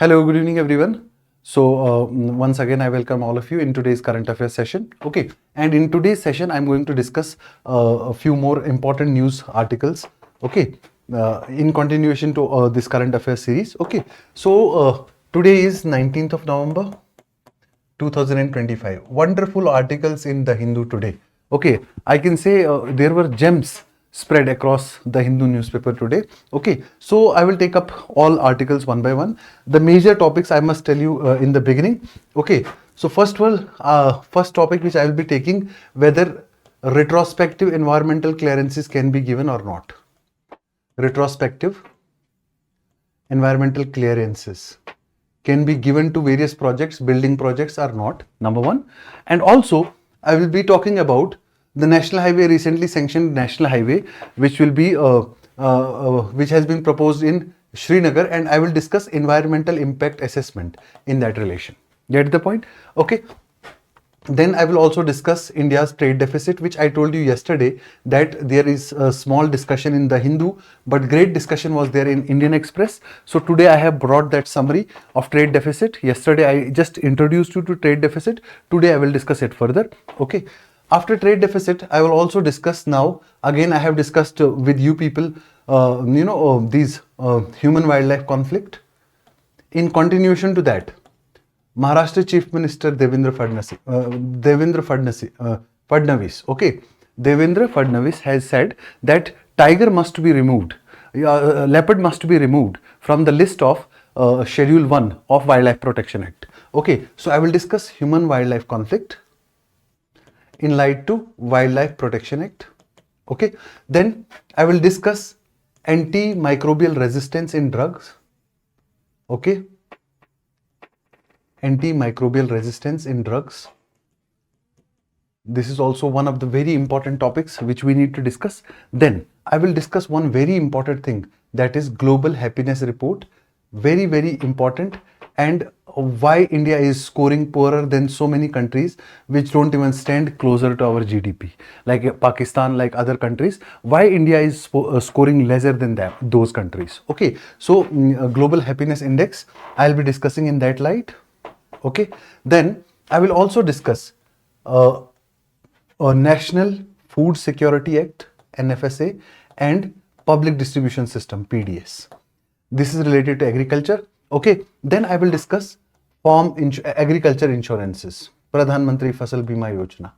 Hello, good evening everyone. So once again I welcome all of you in today's current affairs session. Okay, and in today's session I'm going to discuss a few more important news articles. Okay, in continuation to this current affairs series. Okay, so today is 19th of November 2025. Wonderful articles in the Hindu today. Okay, I can say there were gems spread across the Hindu newspaper today. Okay, so I will take up all articles one by one. The major topics I must tell you in the beginning. Okay, so first topic which I will be taking, whether retrospective environmental clearances can be given or not. Retrospective environmental clearances can be given to various projects, building projects or not, number one. And also I will be talking about the national highway, recently sanctioned national highway, which will be which has been proposed in Srinagar, and I will discuss environmental impact assessment in that relation. Get the point? Okay. Then I will also discuss India's trade deficit, which I told you yesterday that there is a small discussion in the Hindu, but great discussion was there in Indian Express. So today I have brought that summary of trade deficit. Yesterday I just introduced you to trade deficit. Today I will discuss it further. Okay. After trade deficit, I will also discuss now, again I have discussed with you people, these human-wildlife conflict. In continuation to that, Maharashtra Chief Minister Devendra Fadnavis, okay, Devendra Fadnavis has said that tiger must be removed, leopard must be removed from the list of Schedule 1 of Wildlife Protection Act. Okay, so I will discuss human-wildlife conflict in light to Wildlife Protection Act. Okay, then I will discuss antimicrobial resistance in drugs. Okay, antimicrobial resistance in drugs. This is also one of the very important topics which we need to discuss. Then I will discuss one very important thing, that is global happiness report. Very, very important, and why India is scoring poorer than so many countries which don't even stand closer to our GDP, like Pakistan, like other countries. Why India is scoring lesser than those countries. Okay, so global happiness index I'll be discussing in that light. Okay, then I will also discuss a National Food Security Act, NFSA, and Public Distribution System, PDS. This is related to agriculture. Okay, then I will discuss agriculture insurances, Pradhan Mantri Fasal Bima Yojana,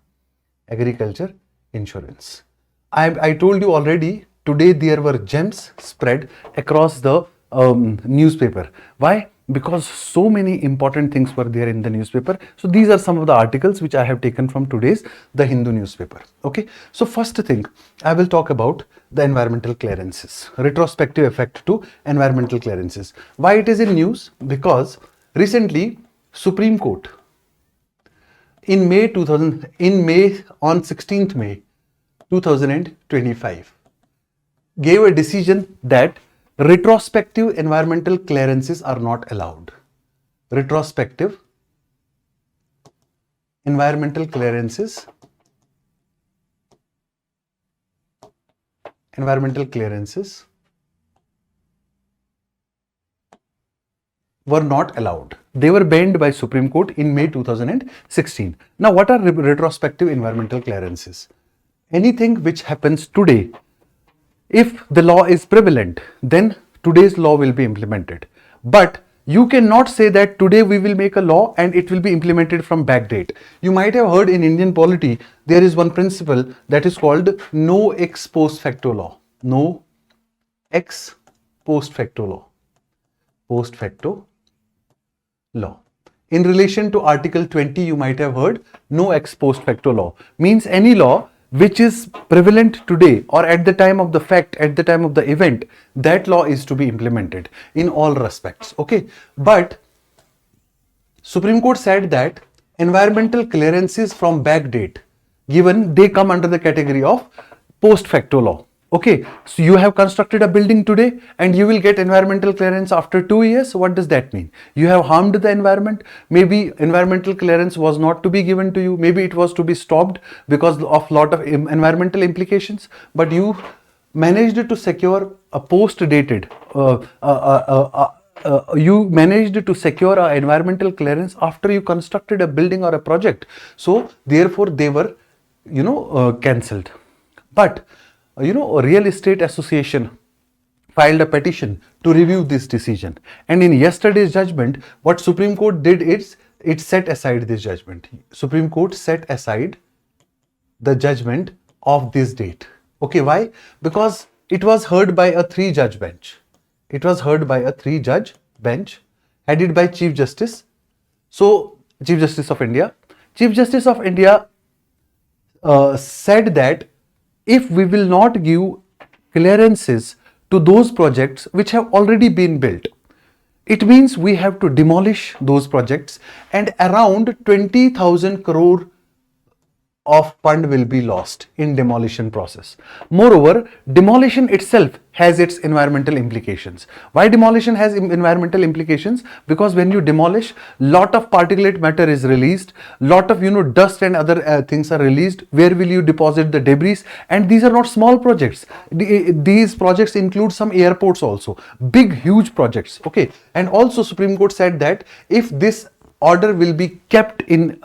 agriculture insurance. I told you already, today there were gems spread across the newspaper. Why? Because so many important things were there in the newspaper. So these are some of the articles which I have taken from today's The Hindu newspaper. Okay, so first thing I will talk about the environmental clearances, retrospective effect to environmental clearances. Why it is in news? Because recently Supreme Court on 16th May 2025 gave a decision that retrospective environmental clearances are not allowed. Retrospective environmental clearances were not allowed. They were banned by Supreme Court in May 2016. Now, what are retrospective environmental clearances? Anything which happens today, if the law is prevalent, then today's law will be implemented. But you cannot say that today we will make a law and it will be implemented from back date. You might have heard in Indian polity, there is one principle that is called no ex post facto law. No ex post facto law. Post facto law. In relation to Article 20, you might have heard no ex post facto law. Means any law which is prevalent today or at the time of the fact, at the time of the event, that law is to be implemented in all respects. Okay, but Supreme Court said that environmental clearances from back date given, they come under the category of post facto law. Okay, so you have constructed a building today and you will get environmental clearance after 2 years. What does that mean? You have harmed the environment. Maybe environmental clearance was not to be given to you. Maybe it was to be stopped because of lot of environmental implications. But you managed to secure a post-dated you managed to secure an environmental clearance after you constructed a building or a project. So therefore they were, cancelled. But a real estate association filed a petition to review this decision, and in yesterday's judgment, what Supreme Court did is it set aside this judgment. Supreme Court set aside the judgment of this date. Okay, why? Because it was heard by a 3-judge bench. It was heard by a 3-judge bench headed by Chief Justice. So, Chief Justice of India. Chief Justice of India said that if we will not give clearances to those projects which have already been built, it means we have to demolish those projects, and around 20,000 crore of fund will be lost in demolition process. Moreover, demolition itself has its environmental implications. Why demolition has environmental implications? Because when you demolish, lot of particulate matter is released, lot of dust and other things are released. Where will you deposit the debris? And these are not small projects. These projects include some airports also, big huge projects. Okay, and also Supreme Court said that if this order will be kept in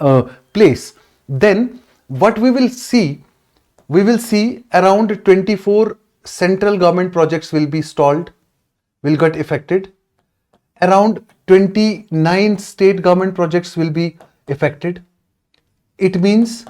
place, then what we will see around 24 central government projects will be stalled, will get affected. Around 29 state government projects will be affected. It means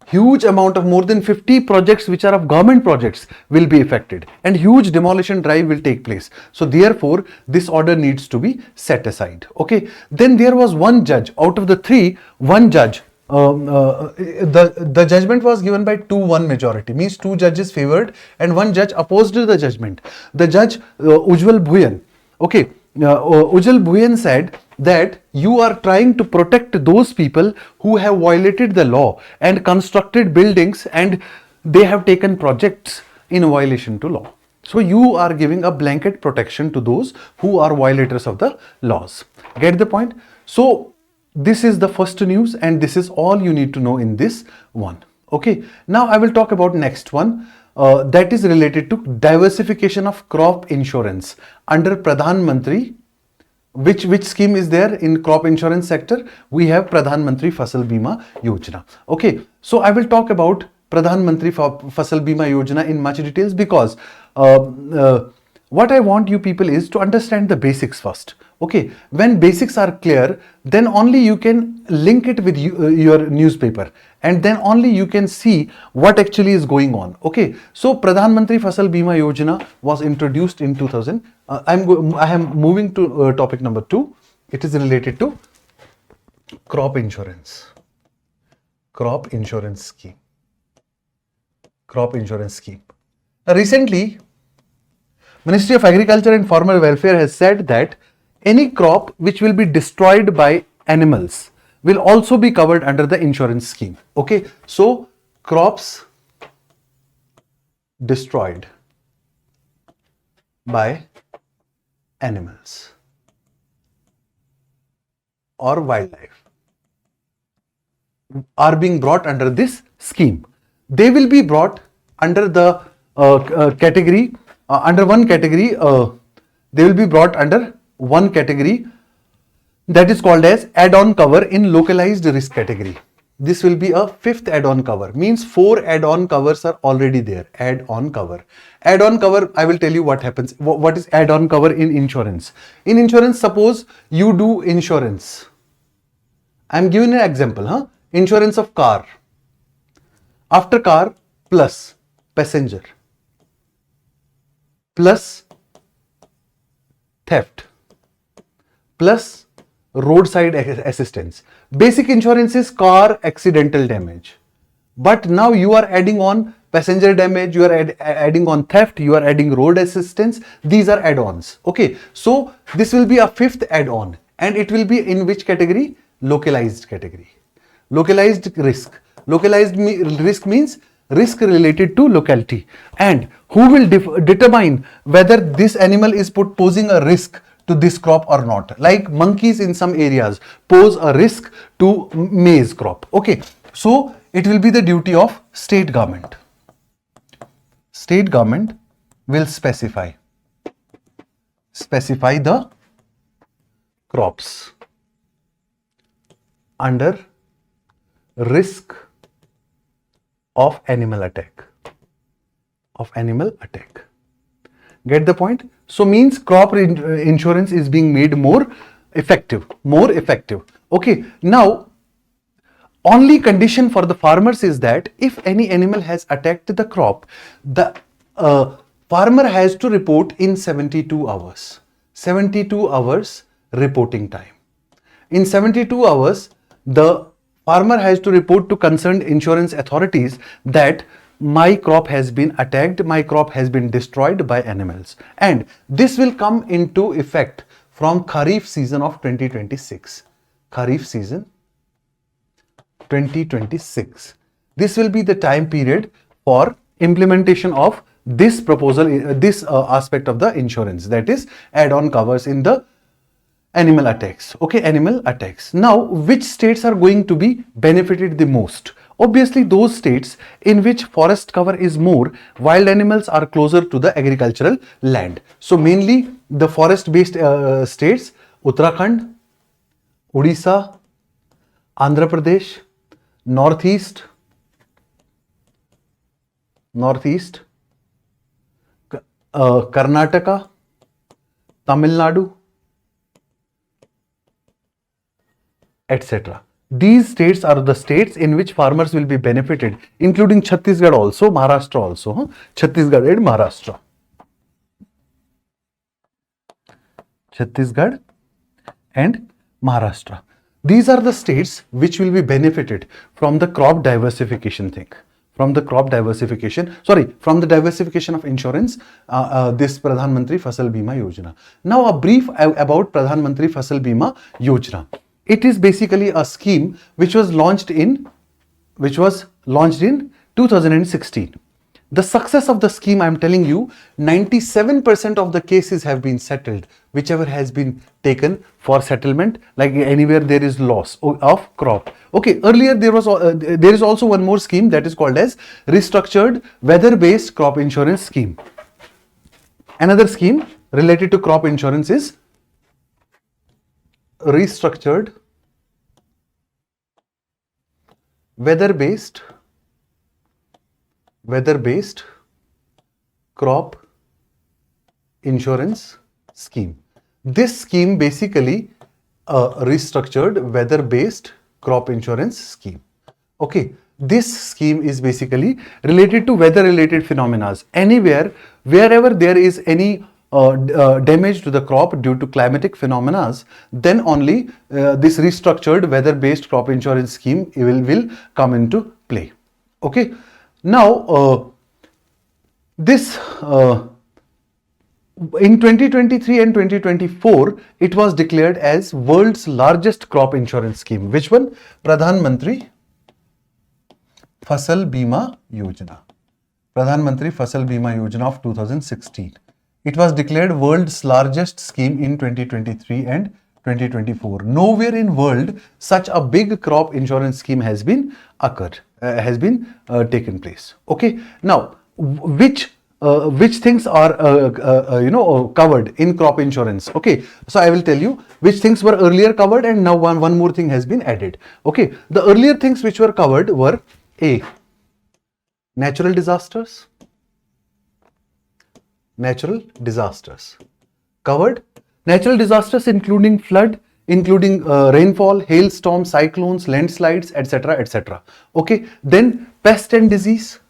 huge amount of more than 50 projects which are of government projects will be affected, and huge demolition drive will take place. So therefore this order needs to be set aside. Okay, then there was one judge out of the 3, one judge. The judgment was given by 2-1 majority, means 2 judges favored and 1 judge opposed to the judgment. The judge Ujjwal Bhuyan, okay, Ujjwal Bhuyan said that you are trying to protect those people who have violated the law and constructed buildings, and they have taken projects in violation to law. So you are giving a blanket protection to those who are violators of the laws. Get the point? So this is the first news, and this is all you need to know in this one. Okay, now I will talk about next one that is related to diversification of crop insurance under Pradhan Mantri. Which scheme is there in crop insurance sector? We have Pradhan Mantri Fasal Bima Yojana. Okay, so I will talk about Pradhan Mantri Fasal Bima Yojana in much details, because what I want you people is to understand the basics first. Okay, when basics are clear, then only you can link it with your newspaper, and then only you can see what actually is going on. Okay, so Pradhan Mantri Fasal Bima Yojana was introduced in 2000. I am moving to topic number 2. It is related to crop insurance. Crop insurance scheme. Crop insurance scheme. Recently, Ministry of Agriculture and Farmer Welfare has said that any crop which will be destroyed by animals will also be covered under the insurance scheme. Okay, so crops destroyed by animals or wildlife are being brought under this scheme. They will be brought under the category, under one category. They will be brought under one category that is called as add-on cover in localized risk category. This will be a 5th add-on cover, means 4 add-on covers are already there. Add-on cover. Add-on cover, I will tell you what happens. What is add-on cover in insurance? In insurance, suppose you do insurance. I am giving an example. Insurance of car. After car, plus passenger, plus theft, plus roadside assistance. Basic insurance is car accidental damage, but now you are adding on passenger damage, you are adding on theft, you are adding road assistance. These are add-ons. Okay, so this will be a 5th add-on, and it will be in which category? Localized category. Localized risk. Localized risk means risk related to locality, and who will determine whether this animal is posing a risk to this crop or not. Like monkeys in some areas pose a risk to maize crop. Okay, so it will be the duty of state government. State government will specify the crops under risk of animal attack. Get the point? So means crop insurance is being made more effective. Okay, now only condition for the farmers is that if any animal has attacked the crop, the farmer has to report in 72 hours. 72 hours reporting time. In 72 hours, the farmer has to report to concerned insurance authorities that my crop has been attacked, my crop has been destroyed by animals. And this will come into effect from Kharif season of 2026. Kharif season 2026. This will be the time period for implementation of this proposal, this aspect of the insurance, that is add-on covers in the animal attacks. Okay, animal attacks. Now, which states are going to be benefited the most? Obviously, those states in which forest cover is more, wild animals are closer to the agricultural land. So, mainly the forest-based states, Uttarakhand, Odisha, Andhra Pradesh, Northeast, Karnataka, Tamil Nadu, etc. These states are the states in which farmers will be benefited, including Chhattisgarh also, Maharashtra also. Chhattisgarh and Maharashtra. Chhattisgarh and Maharashtra. These are the states which will be benefited from the crop diversification thing. From the diversification of insurance, this Pradhan Mantri Fasal Bima Yojana. Now a brief about Pradhan Mantri Fasal Bima Yojana. It is basically a scheme which was launched in 2016. The success of the scheme, I am telling you, 97% of the cases have been settled, whichever has been taken for settlement, like anywhere there is loss of crop. Okay, earlier there is also one more scheme that is called as restructured weather-based crop insurance scheme. Another scheme related to crop insurance is restructured weather-based crop insurance scheme. This scheme basically restructured weather-based crop insurance scheme. Okay, this scheme is basically related to weather-related phenomena. Anywhere, wherever there is any damage to the crop due to climatic phenomena, then only this restructured weather-based crop insurance scheme will come into play. Okay, now this in 2023 and 2024, it was declared as world's largest crop insurance scheme. Which one? Pradhan Mantri Fasal Bima Yojana. Pradhan Mantri Fasal Bima Yojana of 2016. It was declared world's largest scheme in 2023 and 2024. Nowhere in world such a big crop insurance scheme has been taken place. Okay. Now, which things are covered in crop insurance? Okay. So I will tell you which things were earlier covered, and now one more thing has been added. Okay. The earlier things which were covered were A. Natural disasters. Covered. Natural disasters including flood, including rainfall, hailstorm, cyclones, landslides, etc., etc. Okay. Then pest and disease.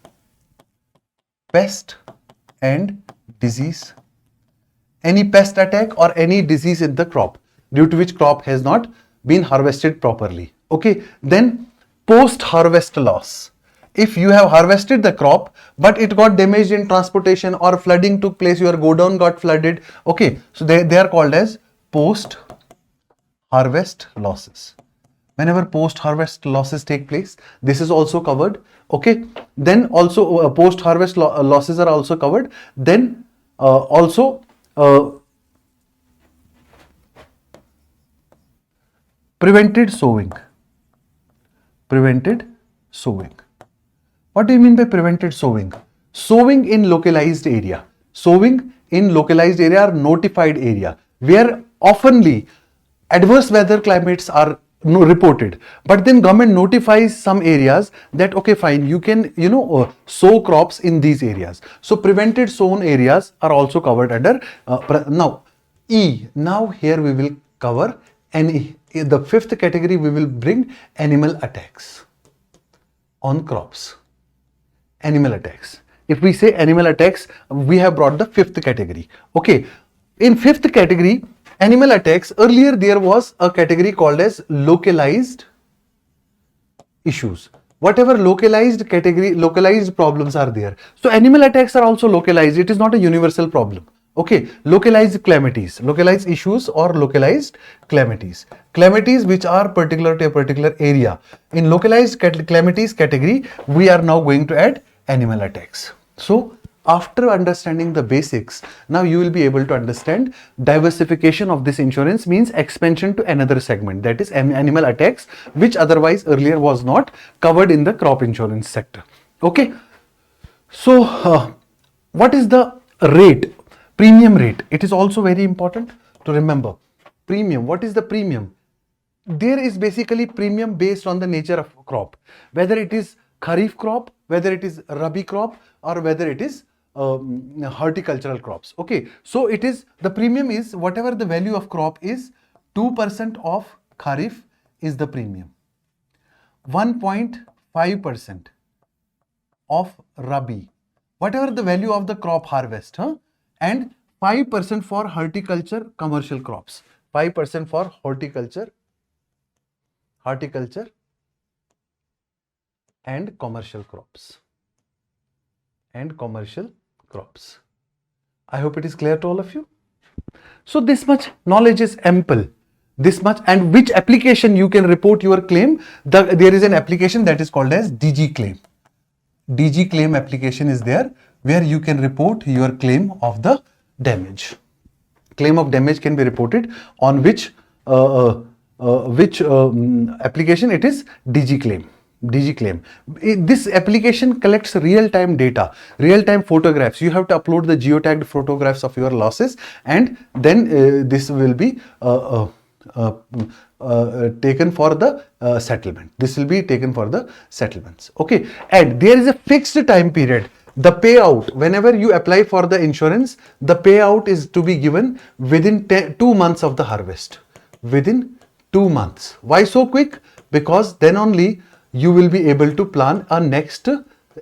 Any pest attack or any disease in the crop due to which crop has not been harvested properly. Okay. Then post-harvest loss. If you have harvested the crop but it got damaged in transportation or flooding took place, your godown got flooded. Okay. So they are called as post-harvest losses. Whenever post-harvest losses take place, this is also covered. Okay. Then also post-harvest losses are also covered. Then also prevented sowing. What do you mean by prevented sowing? Sowing in localized area. Sowing in localized area or notified area, where oftenly adverse weather climates are reported, but then government notifies some areas that okay fine, you can sow crops in these areas. So prevented sown areas are also covered under now now here we will cover any the fifth category. We will bring animal attacks on crops. Animal attacks. If we say animal attacks, we have brought the fifth category. Okay, in fifth category, animal attacks, earlier there was a category called as localized issues. Whatever localized category, localized problems are there. So animal attacks are also localized. It is not a universal problem. Okay, localized calamities, localized issues or localized calamities. Calamities which are particular to a particular area. In localized calamities category, we are now going to add animal attacks. So after understanding the basics, now you will be able to understand diversification of this insurance means expansion to another segment, that is animal attacks, which otherwise earlier was not covered in the crop insurance sector. Okay, so what is the rate? Premium rate. It is also very important to remember. Premium. What is the premium? There is basically premium based on the nature of crop, whether it is kharif crop, whether it is rabi crop, or whether it is horticultural crops. Okay, so it is, the premium is whatever the value of crop is, 2% of kharif is the premium, 1.5% of rabi, whatever the value of the crop harvest, and 5% for horticulture commercial crops, 5% for horticulture and commercial crops. I hope it is clear to all of you. So this much knowledge is ample. This much, and which application you can report your claim? There is an application that is called as DG claim. DG claim application is there where you can report your claim of the damage. Claim of damage can be reported on which application? It is DG claim. DG claim. This application collects real-time data, real-time photographs. You have to upload the geotagged photographs of your losses, and then this will be taken for the settlement. This will be taken for the settlements. Okay, and there is a fixed time period. The payout, whenever you apply for the insurance, the payout is to be given within 2 months of the harvest. Within 2 months. Why so quick? Because then only you will be able to plan a next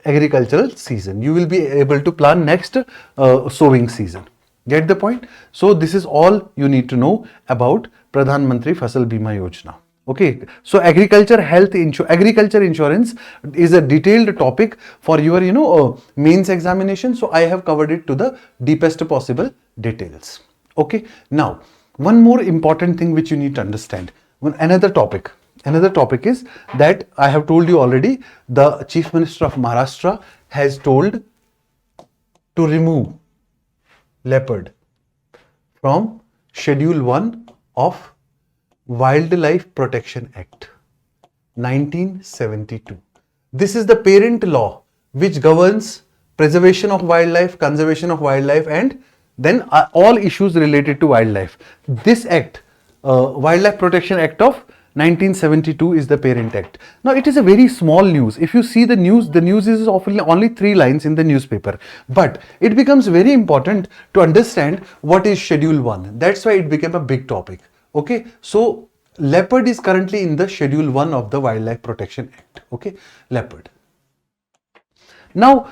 agricultural season. You will be able to plan next sowing season. Get the point? So this is all you need to know about Pradhan Mantri Fasal Bima Yojana. Okay, so agriculture insurance is a detailed topic for your mains examination. So I have covered it to the deepest possible details. Okay, now one more important thing which you need to understand. Another topic is that I have told you already, the Chief Minister of Maharashtra has told to remove leopard from Schedule 1 of Wildlife Protection Act 1972. This is the parent law which governs preservation of wildlife, conservation of wildlife, and then all issues related to wildlife. This act, Wildlife Protection Act of 1972, is the parent act. Now it is a very small news. If you see the news is often only 3 lines in the newspaper, but it becomes very important to understand what is Schedule 1. That's why it became a big topic. Okay, so leopard is currently in the Schedule 1 of the Wildlife Protection Act. Okay, leopard. Now,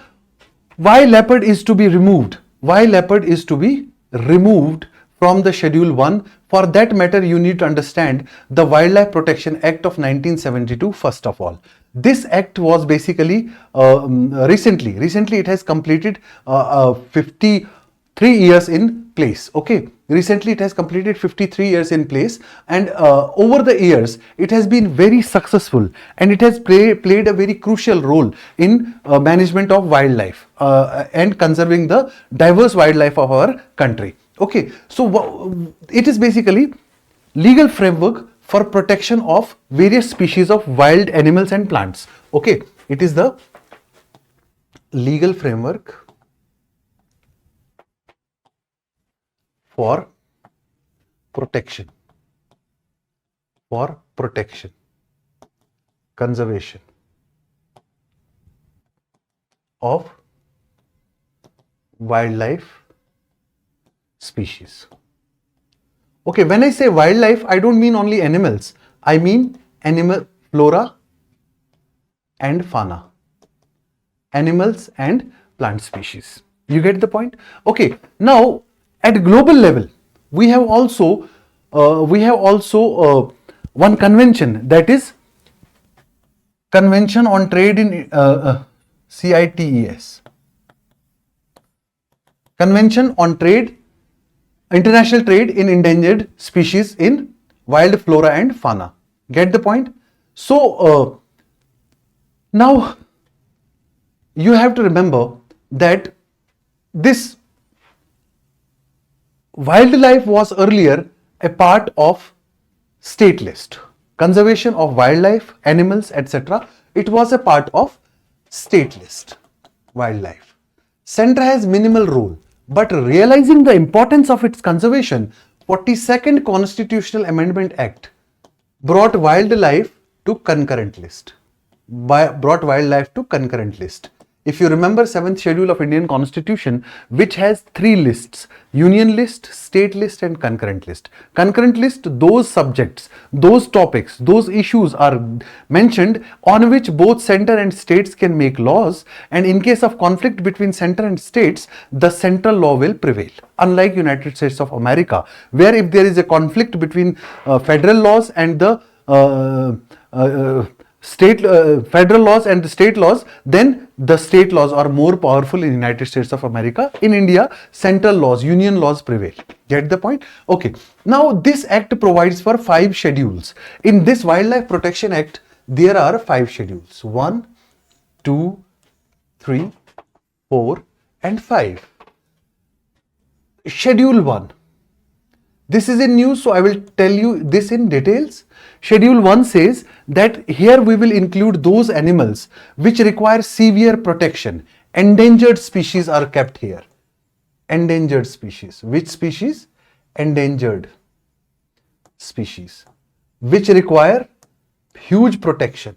why leopard is to be removed? Why leopard is to be removed from the Schedule 1? For that matter, you need to understand the Wildlife Protection Act of 1972 first of all. This act was basically recently it has completed 53 years in place. Okay, recently it has completed 53 years in place, and over the years it has been very successful, and it has played a very crucial role in management of wildlife and conserving the diverse wildlife of our country. Okay, so it is basically legal framework for protection of various species of wild animals and plants. Okay, it is the legal framework for protection for protection, conservation of wildlife species. Okay, when I say wildlife, I don't mean only animals. I mean animal flora and fauna, animals and plant species. You get the point? Okay, now at global level, we have also one convention, that is Convention on Trade in CITES, Convention on Trade, International Trade in Endangered Species in Wild Flora and Fauna. Get the point? So now you have to remember that this wildlife was earlier a part of state list. Conservation of wildlife, animals, etc. It was a part of state list, wildlife. Center has minimal role, but realizing the importance of its conservation, 42nd Constitutional Amendment Act brought wildlife to concurrent list. If you remember 7th schedule of Indian Constitution, which has 3 lists: union list, state list and concurrent list. Concurrent list, those subjects, those topics, those issues are mentioned on which both center and states can make laws, and in case of conflict between center and states, the central law will prevail. Unlike United States of America, where if there is a conflict between federal laws and the federal laws and the state laws, then the state laws are more powerful in United States of America. In India, central laws, union laws prevail. Get the point? Okay. Now this act provides for 5 schedules. In this Wildlife Protection Act, there are 5 schedules: 1, 2, 3, 4 and 5. Schedule 1. This is in news, so I will tell you this in details. Schedule 1 says that here we will include those animals which require severe protection. Endangered species are kept here. Endangered species. Which species? Endangered species. Which require huge protection.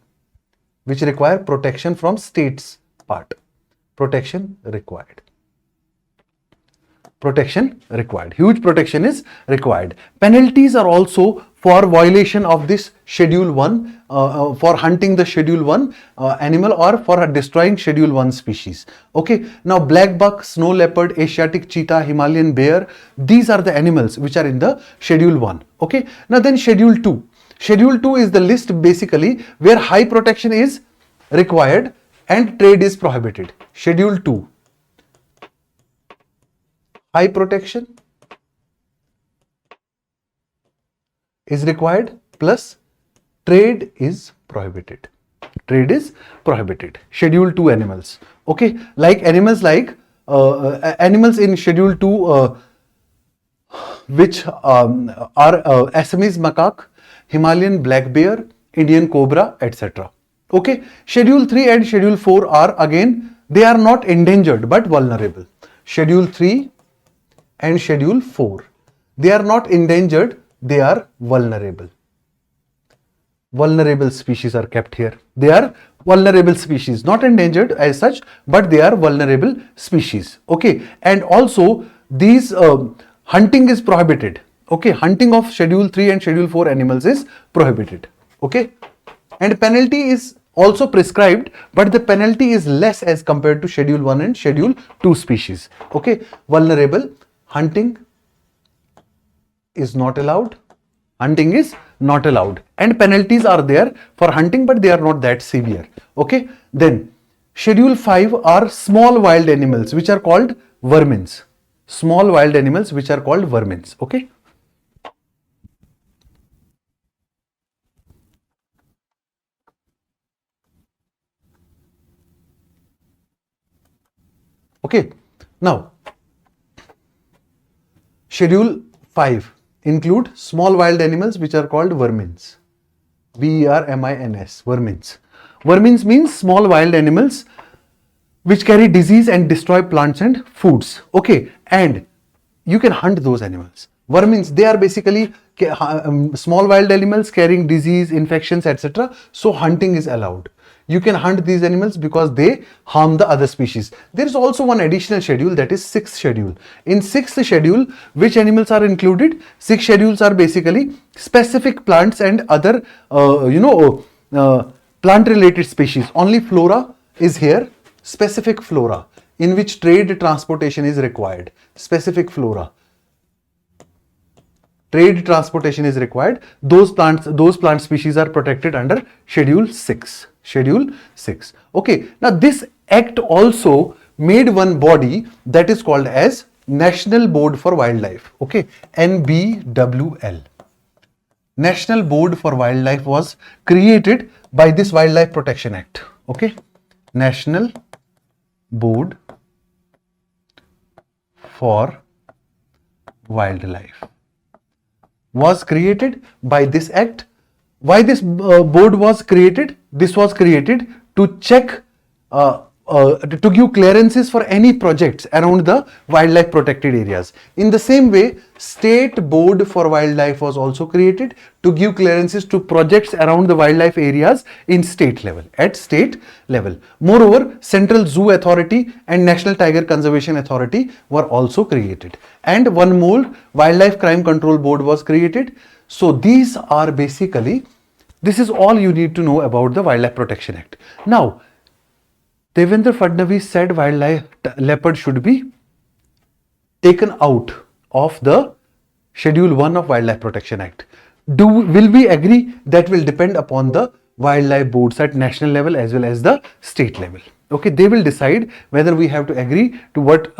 Which require protection from state's part. Protection required. Protection required. Huge protection is required. Penalties are also for violation of this Schedule 1, for hunting the Schedule 1 animal or for destroying Schedule 1 species. Okay. Now black buck, snow leopard, Asiatic cheetah, Himalayan bear, these are the animals which are in the Schedule 1. Okay. Now then Schedule 2. Schedule 2 is the list basically where high protection is required and trade is prohibited. Schedule 2. High protection is required plus trade is prohibited. Trade is prohibited. Schedule 2 animals. Okay, like animals like animals in Schedule 2 which are Assamese macaque, Himalayan black bear, Indian cobra, etc. Okay, Schedule 3 and Schedule 4 are again, they are not endangered but vulnerable. Schedule 3 and Schedule 4. They are not endangered, they are vulnerable. Vulnerable species are kept here. They are vulnerable species, not endangered as such, but they are vulnerable species. Okay, and also these hunting is prohibited. Okay, hunting of Schedule 3 and Schedule 4 animals is prohibited. Okay, and penalty is also prescribed, but the penalty is less as compared to Schedule 1 and Schedule 2 species. Okay, vulnerable. Hunting is not allowed. Hunting is not allowed. And penalties are there for hunting, but they are not that severe. Okay. Then Schedule 5 are small wild animals which are called vermins. Small wild animals which are called vermins. Okay. Okay. Now, Schedule 5 include small wild animals which are called vermins. V-E-R-M-I-N-S, vermins. Vermins means small wild animals which carry disease and destroy plants and foods. Okay, and you can hunt those animals. Vermins, they are basically small wild animals carrying disease, infections, etc. So hunting is allowed. You can hunt these animals because they harm the other species. There is also one additional schedule, that is sixth schedule. In sixth schedule, which animals are included? Six schedules are basically specific plants and other plant related species. Only flora is here, specific flora, in which trade transportation is required. Specific flora. Trade transportation is required. Those plant species are protected under Schedule 6. Schedule 6. Okay. Now this act also made one body that is called as National Board for Wildlife. Okay. NBWL. National Board for Wildlife was created by this Wildlife Protection Act. Okay. National Board for Wildlife was created by this act. Why this board was created? This was created to check, to give clearances for any projects around the wildlife protected areas. In the same way, State Board for Wildlife was also created to give clearances to projects around the wildlife areas in state level, at state level. Moreover, Central Zoo Authority and National Tiger Conservation Authority were also created. And one more, Wildlife Crime Control Board was created. So these are basically, this is all you need to know about the Wildlife Protection Act. Now, Devendra Fadnavis said wildlife leopard should be taken out of the Schedule 1 of Wildlife Protection Act. Will we agree? That will depend upon the wildlife boards at national level as well as the state level. Okay, they will decide whether we have to agree to what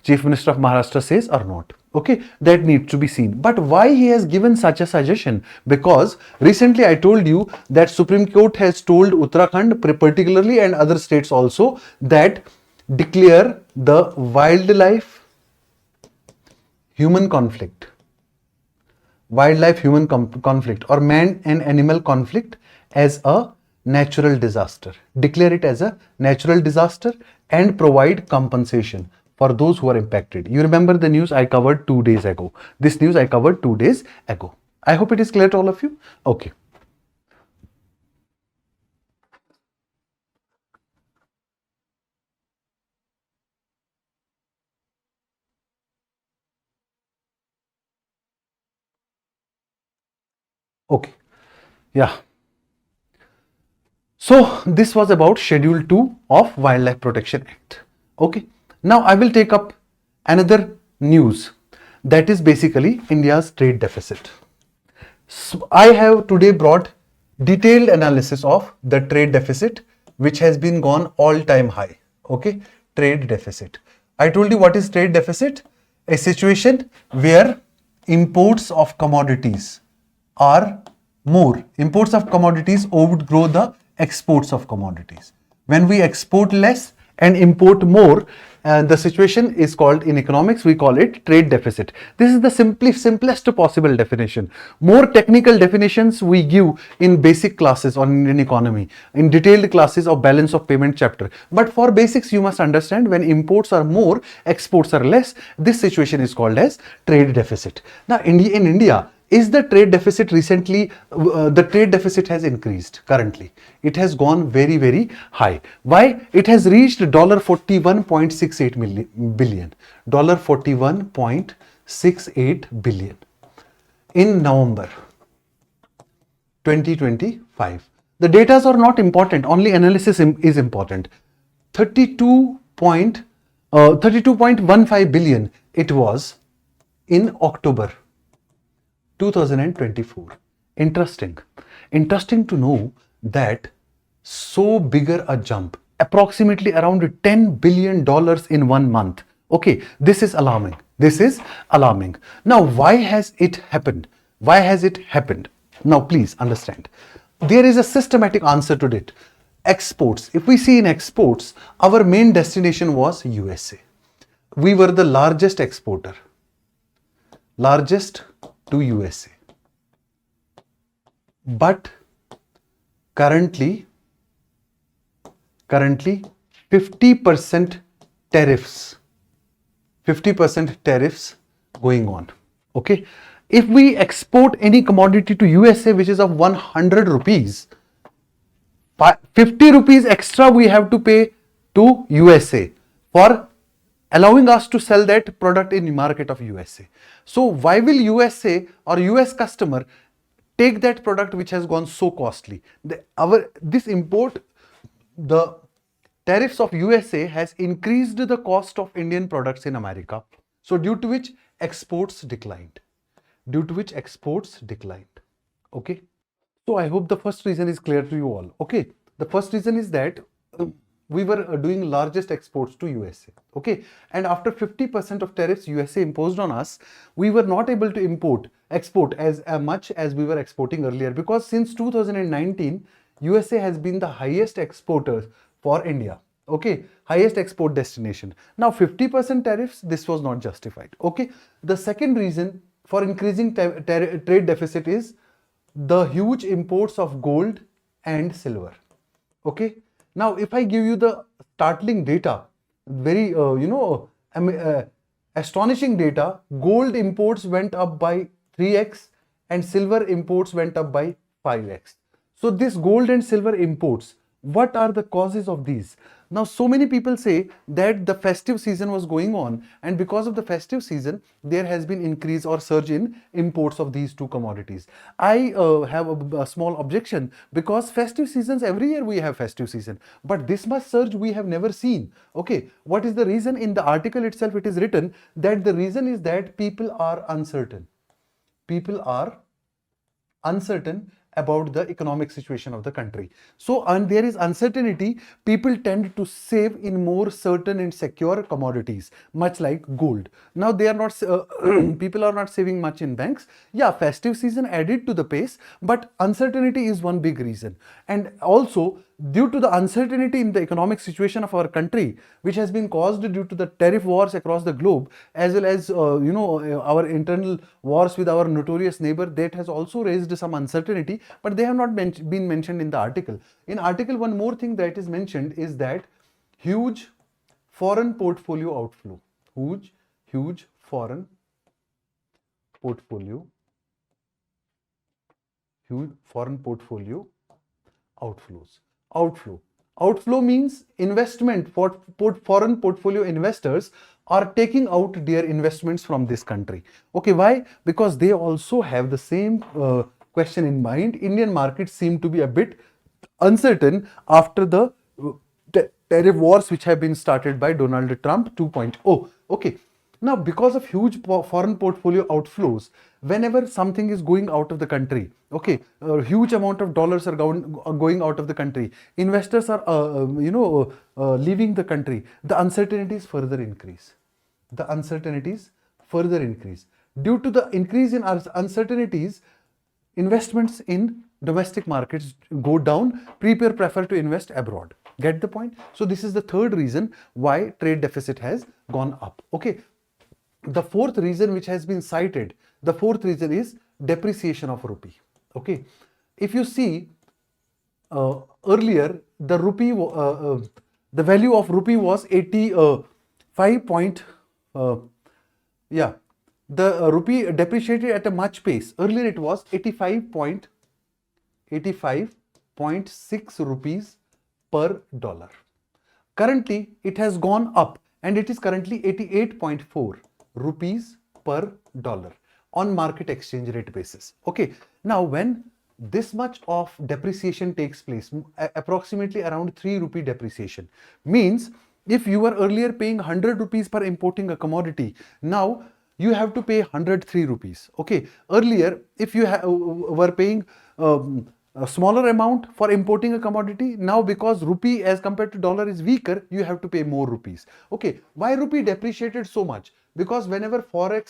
Chief Minister of Maharashtra says or not. Okay, that needs to be seen. But why he has given such a suggestion? Because recently I told you that Supreme Court has told Uttarakhand particularly and other states also that declare the wildlife human conflict, conflict or man and animal conflict as a natural disaster. Declare it as a natural disaster and provide compensation for those who are impacted. You remember the news I covered 2 days ago. This news I covered 2 days ago. I hope it is clear to all of you. Okay. Okay. Yeah. So this was about Schedule 2 of Wildlife Protection Act. Okay. Now I will take up another news, that is basically India's trade deficit. So I have today brought detailed analysis of the trade deficit, which has been gone all-time high. Okay, trade deficit. I told you what is trade deficit? A situation where imports of commodities are more. Imports of commodities outgrow the exports of commodities. When we export less and import more, the situation is called, in economics we call it trade deficit. This is the simplest possible definition. More technical definitions we give in basic classes on Indian economy, in detailed classes of balance of payment chapter. But for basics you must understand, when imports are more, exports are less, this situation is called as trade deficit. Now in India, is the trade deficit recently, the trade deficit has increased currently. It has gone very, very high. Why? It has reached $41.68 billion. $41.68 billion in November 2025. The data are not important, only analysis is important. 32.15 billion it was in October 2024. Interesting to know that so bigger a jump, approximately around $10 billion in 1 month. Okay, this is alarming. Now, why has it happened? Now, please understand. There is a systematic answer to it. Exports. If we see in exports, our main destination was USA. We were the largest exporter. To USA. But currently 50% tariffs going on. Okay, if we export any commodity to USA which is of 100 rupees, 50 rupees extra we have to pay to USA for allowing us to sell that product in the market of USA. So why will USA or US customer take that product which has gone so costly? This import, the tariffs of USA has increased the cost of Indian products in America. So due to which exports declined. Due to which exports declined. Okay. So I hope the first reason is clear to you all. Okay. The first reason is that we were doing largest exports to USA. Okay. And after 50% of tariffs USA imposed on us, we were not able to export as much as we were exporting earlier, because since 2019, USA has been the highest exporter for India. Okay, highest export destination. Now 50% tariffs, this was not justified. Okay, the second reason for increasing trade deficit is the huge imports of gold and silver. Okay, now if I give you the startling data, very astonishing data, gold imports went up by 3x and silver imports went up by 5x. So this gold and silver imports, what are the causes of these? Now so many people say that the festive season was going on, and because of the festive season there has been increase or surge in imports of these two commodities. I have a small objection, because festive seasons, every year we have festive season, but this much surge we have never seen. Okay, what is the reason? In the article itself it is written that the reason is that people are uncertain. People are uncertain about the economic situation of the country. So, and there is uncertainty, people tend to save in more certain and secure commodities, much like gold. Now, they are not, people are not saving much in banks. Yeah, festive season added to the pace, but uncertainty is one big reason. And also, due to the uncertainty in the economic situation of our country, which has been caused due to the tariff wars across the globe, as well as our internal wars with our notorious neighbor, that has also raised some uncertainty, but they have not been mentioned in the article. In article, one more thing that is mentioned is that huge foreign portfolio outflow. Huge foreign portfolio. Huge foreign portfolio outflows. Outflow means investment. For foreign portfolio investors are taking out their investments from this country. Okay, why? Because they also have the same question in mind. Indian markets seem to be a bit uncertain after the tariff wars which have been started by Donald Trump 2.0. Okay. Now, because of huge foreign portfolio outflows, whenever something is going out of the country, okay, a huge amount of dollars are going out of the country, investors are, leaving the country, the uncertainties further increase. The uncertainties further increase. Due to the increase in uncertainties, investments in domestic markets go down, people prefer to invest abroad. Get the point? So this is the third reason why trade deficit has gone up. Okay. The fourth reason which has been cited, the fourth reason is depreciation of rupee. Okay, if you see earlier the rupee, the value of rupee was 85 point. The rupee depreciated at a much pace. Earlier it was 85.6 rupees per dollar. Currently it has gone up and it is currently 88.4 rupees per dollar on market exchange rate basis. Okay, now when this much of depreciation takes place, approximately around 3 rupee depreciation, means if you were earlier paying 100 rupees per importing a commodity, now you have to pay 103 rupees. Okay, earlier if you were paying a smaller amount for importing a commodity, now because rupee as compared to dollar is weaker, you have to pay more rupees. Okay, why rupee depreciated so much? Because whenever foreign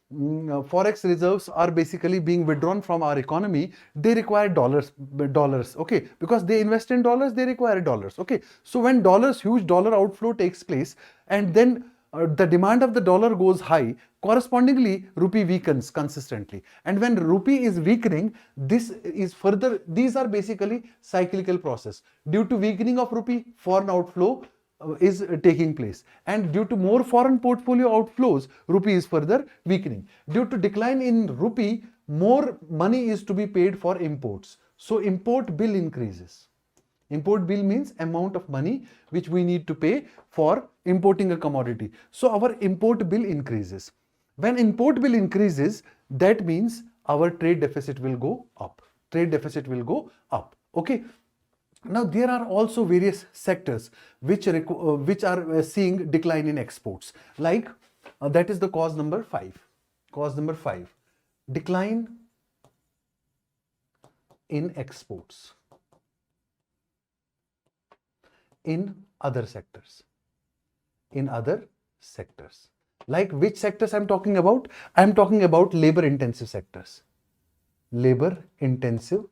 forex reserves are basically being withdrawn from our economy, they require dollars. Okay, because they invest in dollars, they require dollars. Okay, so when huge dollar outflow takes place, and then the demand of the dollar goes high, correspondingly rupee weakens consistently, and when rupee is weakening, these are basically cyclical process. Due to weakening of rupee, foreign outflow is taking place, and due to more foreign portfolio outflows, rupee is further weakening. Due to decline in rupee, more money is to be paid for imports, so import bill increases. Import bill means amount of money which we need to pay for importing a commodity. So our import bill increases. When import bill increases, that means our trade deficit will go up. Trade deficit will go up. Okay. Now there are also various sectors which are seeing decline in exports. Like that is the cause number 5. Cause number 5. Decline in exports in other sectors. In other sectors. Like which sectors I'm talking about? I'm talking about labor intensive sectors. Labor intensive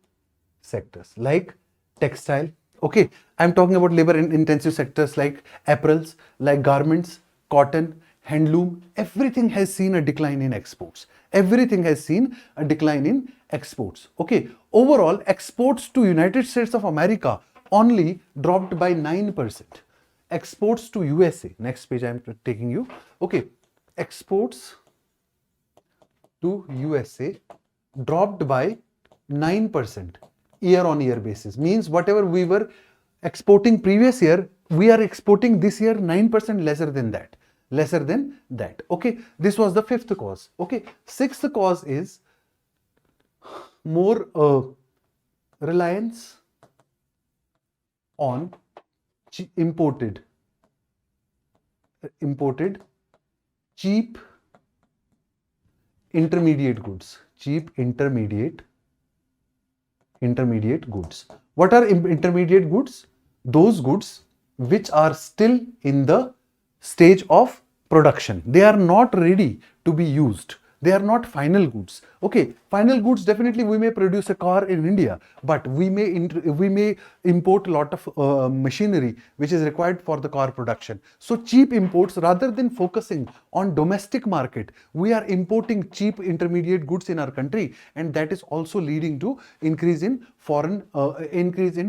sectors like textile. Okay, I'm talking about labor intensive sectors like apparels, like garments, cotton, handloom. Everything has seen a decline in exports. Everything has seen a decline in exports. Okay, overall exports to United States of America only dropped by 9%. Exports to USA, next page I am taking you. Okay, exports to USA dropped by 9% year on year basis. Means whatever we were exporting previous year, we are exporting this year 9% lesser than that. Lesser than that. Okay, this was the 5th cause. Okay, 6th cause is more reliance on imported cheap intermediate goods. Cheap intermediate goods. What are intermediate goods? Those goods which are still in the stage of production. They are not ready to be used. They are not final goods. Okay, final goods, definitely we may produce a car in India, but we may import a lot of machinery which is required for the car production. So cheap imports, rather than focusing on domestic market, we are importing cheap intermediate goods in our country, and that is also leading to increase in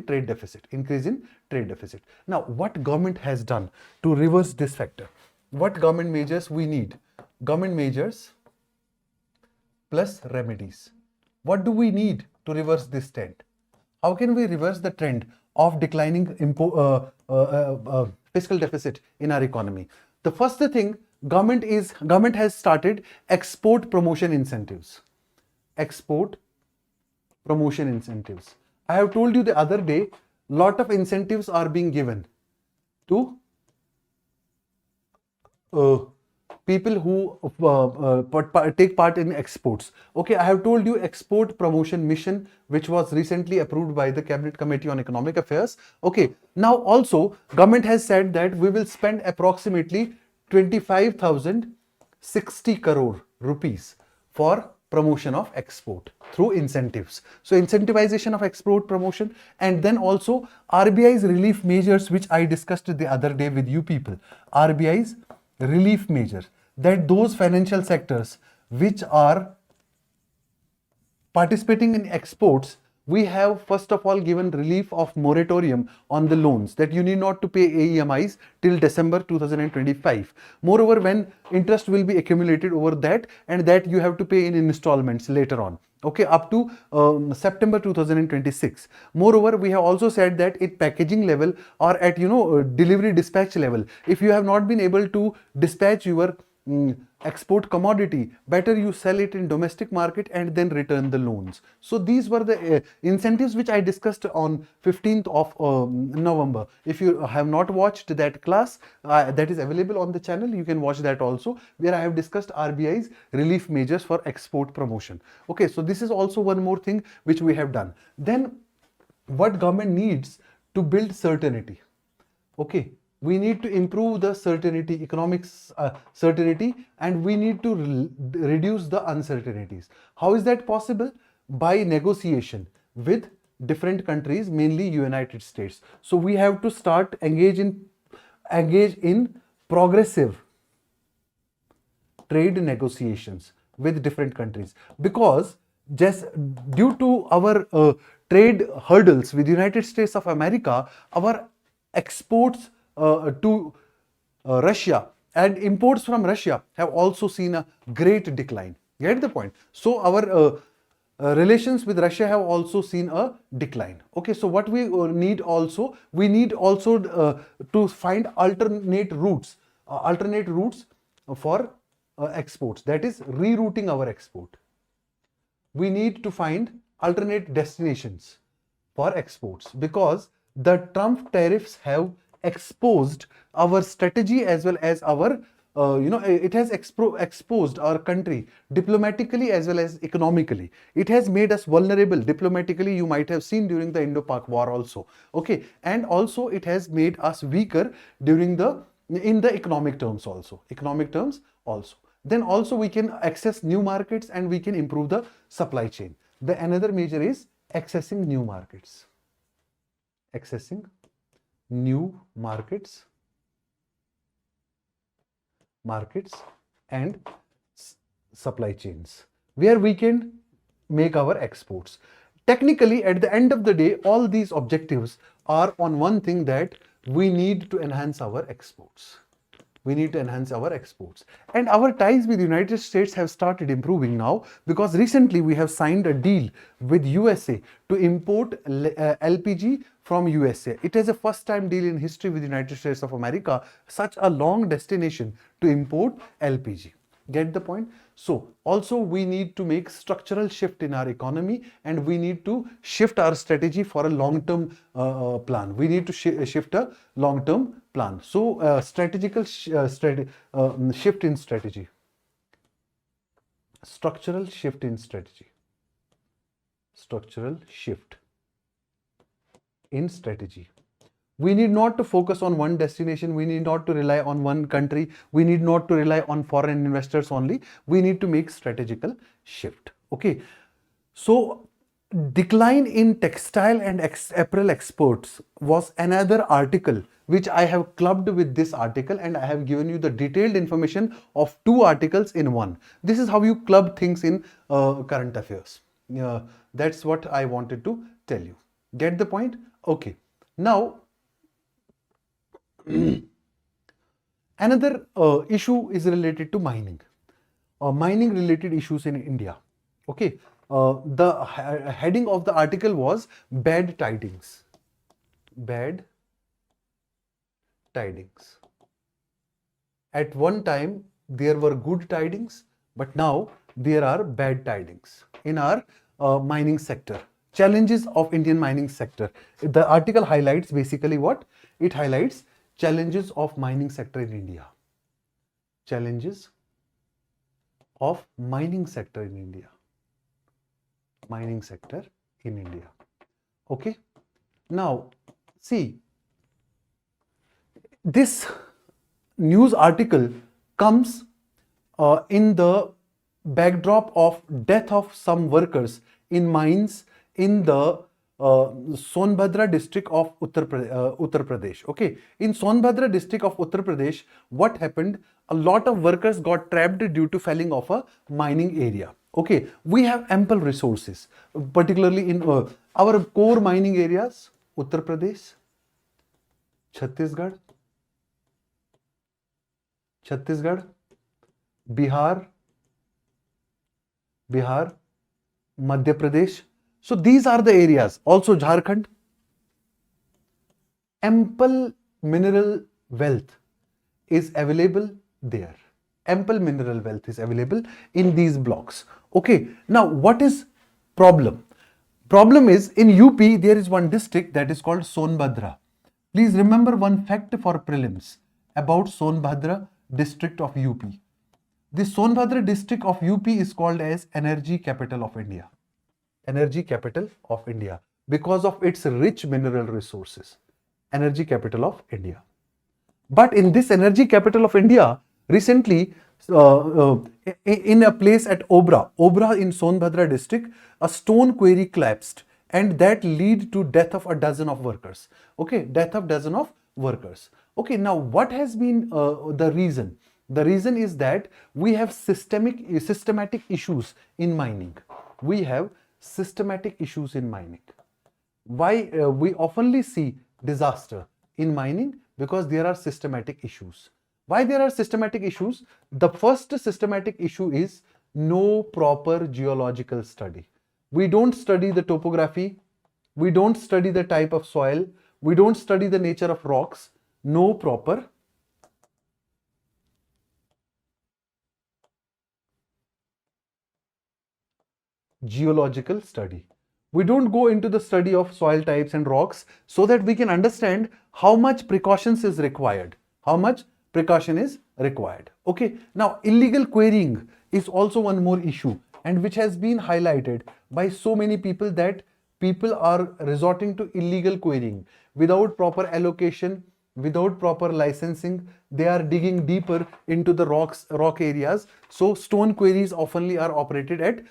trade deficit. Increase in trade deficit. Now, what government has done to reverse this factor? What government measures we need? Government measures plus remedies. What do we need to reverse this trend? How can we reverse the trend of declining fiscal deficit in our economy? The first thing, government has started export promotion incentives. Export promotion incentives. I have told you the other day, lot of incentives are being given to people who take part in exports. Okay, I have told you export promotion mission, which was recently approved by the Cabinet Committee on Economic Affairs. Okay, now also government has said that we will spend approximately 25,060 crore rupees for promotion of export through incentives. So incentivization of export promotion, and then also RBI's relief measures, which I discussed the other day with you people. RBI's relief measures, that those financial sectors which are participating in exports, we have first of all given relief of moratorium on the loans, that you need not to pay AEMIs till December 2025. Moreover, when interest will be accumulated over that, and that you have to pay in installments later on. Okay, up to September 2026. Moreover, we have also said that at packaging level or at delivery dispatch level, if you have not been able to dispatch your export commodity, better you sell it in domestic market and then return the loans. So these were the incentives which I discussed on 15th of November. If you have not watched that class, that is available on the channel, you can watch that also, where I have discussed RBI's relief measures for export promotion. Okay, so this is also one more thing which we have done. Then what government needs to build certainty? Okay, we need to improve the certainty, economics certainty, and we need to reduce the uncertainties. How is that possible? By negotiation with different countries, mainly United States. So we have to start engage in progressive trade negotiations with different countries, because just due to our trade hurdles with United States of America, our exports to Russia, and imports from Russia have also seen a great decline. Get the point? So our relations with Russia have also seen a decline. Okay, so what we need also, to find alternate routes for exports. That is rerouting our export. We need to find alternate destinations for exports, because the Trump tariffs have exposed our strategy as well as our it has exposed our country diplomatically as well as economically. It has made us vulnerable diplomatically. You might have seen during the Indo-Pak war also. Okay, and also it has made us weaker in the economic terms also. Then also we can access new markets and we can improve the supply chain. The another major is accessing new markets. Accessing new markets and supply chains where we can make our exports. Technically, at the end of the day, all these objectives are on one thing, that we need to enhance our exports. And our ties with the United States have started improving now, because recently we have signed a deal with USA to import LPG from USA. It is a first time deal in history with the United States of America, such a long destination to import LPG. Get the point? So also we need to make structural shift in our economy, and we need to shift our strategy for a long-term plan. We need to shift a long-term plan. So strategical shift in strategy. Structural shift in strategy. Structural shift in strategy. We need not to focus on one destination. We need not to rely on one country. We need not to rely on foreign investors only. We need to make strategical shift. Okay. So decline in textile and apparel exports was another article which I have clubbed with this article, and I have given you the detailed information of two articles in one. This is how you club things in current affairs. That's what I wanted to tell you. Get the point? Okay. Now, another issue is related to mining. Mining related issues in India. Okay. The heading of the article was bad tidings. Bad tidings. At one time there were good tidings, but now there are bad tidings in our mining sector. Challenges of Indian mining sector. The article highlights basically what? It highlights challenges of mining sector in India. Challenges of mining sector in India. Mining sector in India. Okay. Now, see, this news article comes in the backdrop of death of some workers in mines in the Sonbhadra district of Uttar Pradesh. Okay, in Sonbhadra district of Uttar Pradesh, what happened? A lot of workers got trapped due to felling of a mining area. Okay, we have ample resources, particularly in our core mining areas: Uttar Pradesh, Chhattisgarh, Bihar, Madhya Pradesh. So these are the areas. Also Jharkhand. Ample mineral wealth is available there. Ample mineral wealth is available in these blocks. Okay. Now what is problem? Problem is in UP there is one district that is called Sonbhadra. Please remember one fact for prelims about Sonbhadra district of UP. The Sonbhadra district of UP is called as energy capital of India. Energy capital of India because of its rich mineral resources. Energy capital of India. But in this energy capital of India, recently in a place at Obra in Sonbhadra district, a stone quarry collapsed, and that led to death of a dozen of workers. Okay, death of dozen of workers. Okay, now what has been the reason? The reason is that we have systematic issues in mining. We have systematic issues in mining. Why we oftenly see disaster in mining? Because there are systematic issues. Why there are systematic issues? The first systematic issue is no proper geological study. We don't study the topography, we don't study the type of soil, we don't study the nature of rocks, no proper geological study. We don't go into the study of soil types and rocks so that we can understand how much precautions is required. How much precaution is required. Okay. Now, illegal quarrying is also one more issue, and which has been highlighted by so many people, that people are resorting to illegal quarrying without proper allocation, without proper licensing. They are digging deeper into the rock areas. So stone quarries oftenly are operated at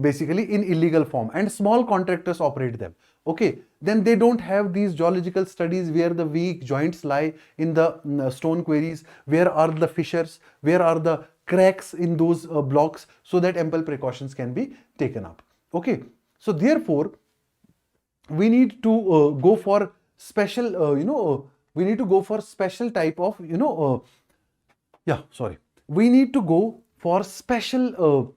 basically in illegal form, and small contractors operate them. Okay, then they don't have these geological studies where the weak joints lie in the stone quarries, where are the fissures, where are the cracks in those blocks, so that ample precautions can be taken up. Okay, so therefore we need to go for special we need to go for special type of we need to go for special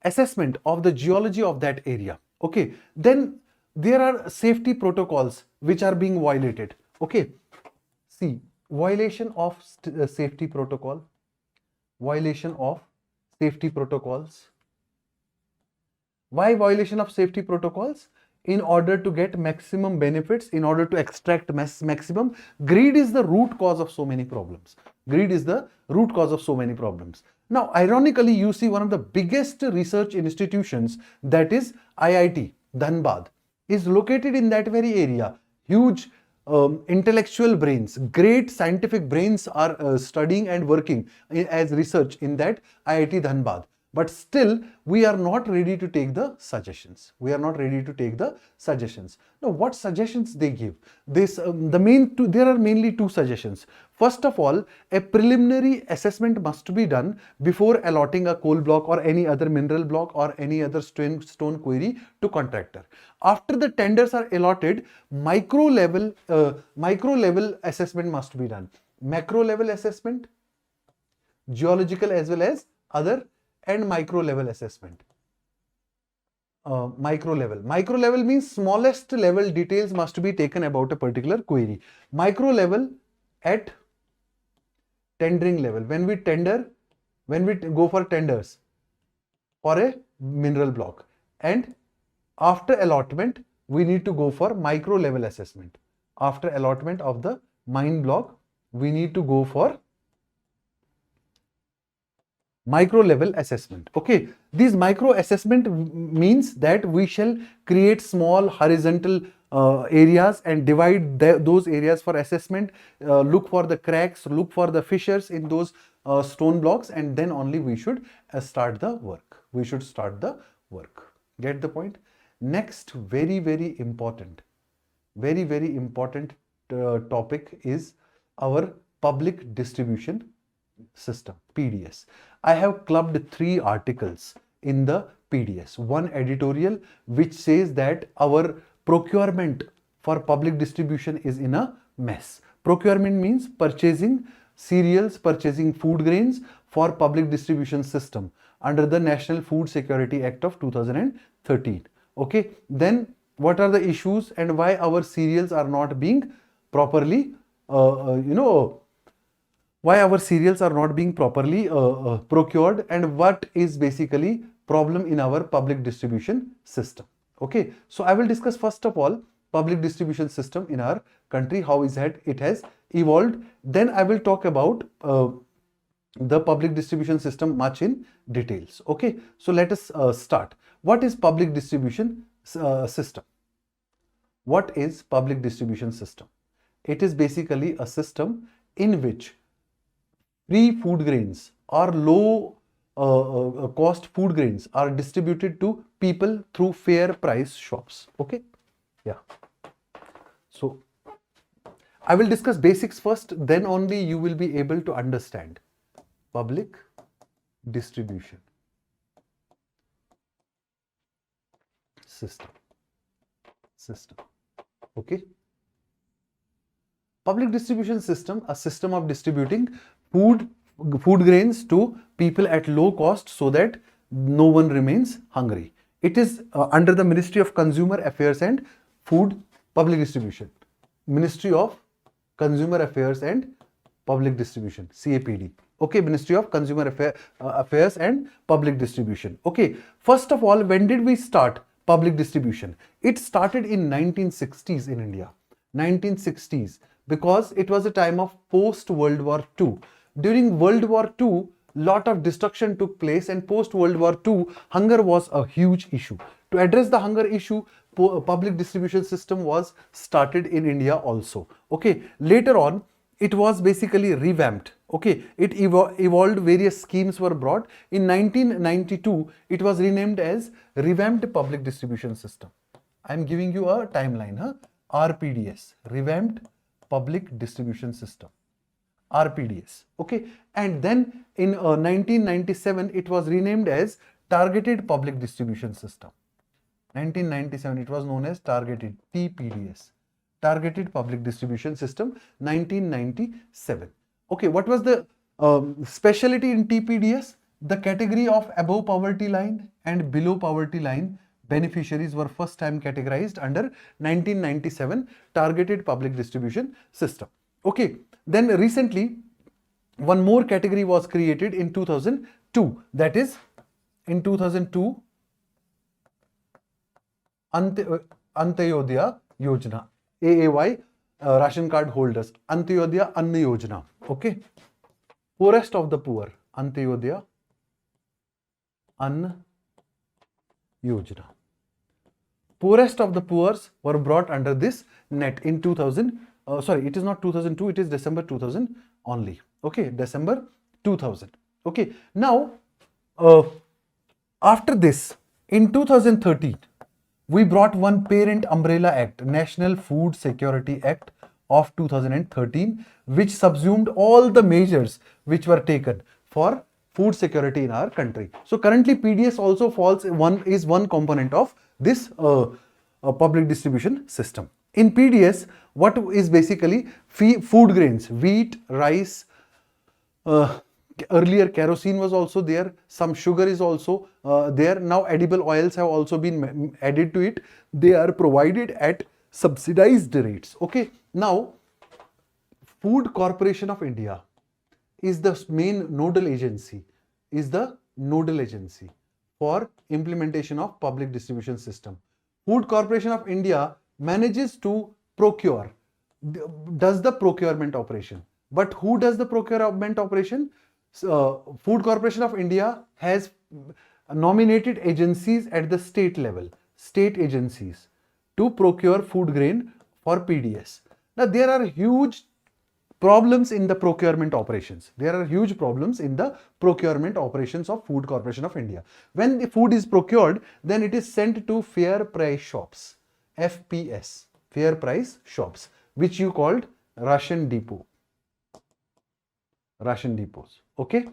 assessment of the geology of that area. Okay, then there are safety protocols which are being violated. Okay, see, violation of safety protocol, violation of safety protocols. Why violation of safety protocols? In order to get maximum benefits, in order to extract maximum. Greed is the root cause of so many problems. Greed is the root cause of so many problems. Now, ironically, you see one of the biggest research institutions, that is IIT Dhanbad, is located in that very area. Huge intellectual brains, great scientific brains are studying and working as research in that IIT Dhanbad. But still, we are not ready to take the suggestions. We are not ready to take the suggestions. Now, what suggestions they give? There are mainly two suggestions. First of all, a preliminary assessment must be done before allotting a coal block or any other mineral block or any other stone quarry to contractor. After the tenders are allotted, micro level assessment must be done. Macro level assessment, geological as well as other, and micro level assessment. Micro level means smallest level details must be taken about a particular query. Micro level at tendering level, when we go for tenders for a mineral block, and after allotment we need to go for micro level assessment. After allotment of the mine block, we need to go for micro level assessment. Okay, these micro assessment means that we shall create small horizontal areas and divide those areas for assessment, look for the cracks, look for the fissures in those stone blocks, and then only we should start the work. We should start the work. Get the point? Next, very important topic is our public distribution system, PDS. I have clubbed 3 articles in the PDS. One editorial which says that our procurement for public distribution is in a mess. Procurement means purchasing cereals, purchasing food grains for public distribution system under the National Food Security Act of 2013. Okay, then what are the issues and why our cereals are not being properly why our cereals are not being properly procured, and what is basically problem in our public distribution system. Okay, so I will discuss first of all public distribution system in our country, how is that it has evolved. Then I will talk about the public distribution system much in details. Okay, so let us start. What is public distribution system? What is public distribution system? It is basically a system in which free food grains or low cost food grains are distributed to people through fair price shops. Okay, yeah. So I will discuss basics first, then only you will be able to understand public distribution system. Okay. Public distribution system, a system of distributing food grains to people at low cost so that no one remains hungry. It is under the Ministry of Consumer Affairs and Food Public Distribution. Ministry of Consumer Affairs and Public Distribution, CAPD. Okay, Ministry of Consumer Affairs and Public Distribution. Okay, first of all, when did we start public distribution? It started in 1960s in India. 1960s, because it was a time of post World War II. During World War II, lot of destruction took place, and post World War II, hunger was a huge issue. To address the hunger issue, public distribution system was started in India also. Okay, later on it was basically revamped. Okay, it evolved, various schemes were brought. In 1992, it was renamed as Revamped Public Distribution System. I am giving you a timeline, huh? RPDS, Revamped Public Distribution System. RPDS. Okay, and then in 1997, it was renamed as Targeted Public Distribution System. 1997, it was known as Targeted, TPDS. Targeted Public Distribution System, 1997. Okay, what was the specialty in TPDS? The category of above poverty line and below poverty line beneficiaries were first time categorized under 1997 Targeted Public Distribution System. Okay, then recently one more category was created in 2002, that is in 2002 Antyodaya Yojana, AAY ration card holders, Antyodaya Anna Yojana. Okay, poorest of the poor, Antyodaya Anna Yojana. Poorest of the poor were brought under this net in 2000. Sorry, it is not 2002, it is December 2000 only. Okay, December 2000. Okay, now after this, in 2013, we brought one parent umbrella act, National Food Security Act of 2013, which subsumed all the measures which were taken for food security in our country. So currently PDS also is one component of this public distribution system. In PDS, what is basically food grains, wheat, rice, earlier kerosene was also there, some sugar is also there. Now edible oils have also been added to it. They are provided at subsidized rates. Okay, now Food Corporation of India is the main nodal agency, for implementation of public distribution system. Food Corporation of India manages to procure, does the procurement operation. But who does the procurement operation? Food Corporation of India has nominated agencies at the state level, state agencies, to procure food grain for PDS. Now there are huge problems in the procurement operations. There are huge problems in the procurement operations of Food Corporation of India. When the food is procured, then it is sent to fair price shops, FPS, fair price shops, which you called ration depot. Ration depots. Okay,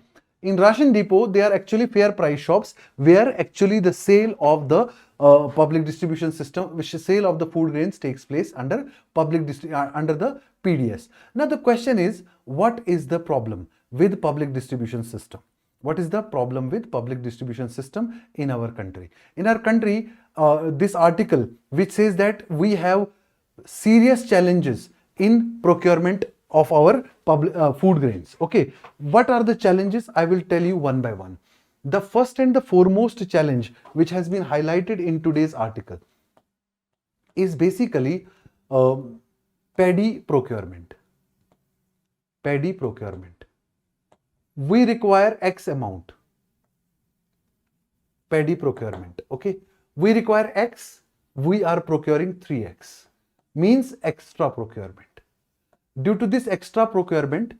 in ration depot they are actually fair price shops where actually the sale of the public distribution system, which sale of the food grains takes place under under the PDS. Now the question is, what is the problem with public distribution system? What is the problem with public distribution system in our country? In our country, this article which says that we have serious challenges in procurement of our food grains. Okay, what are the challenges? I will tell you one by one. The first and the foremost challenge which has been highlighted in today's article is basically paddy procurement. Paddy procurement. We require X amount. Paddy procurement. Okay, we require X, we are procuring 3X, means extra procurement. Due to this extra procurement,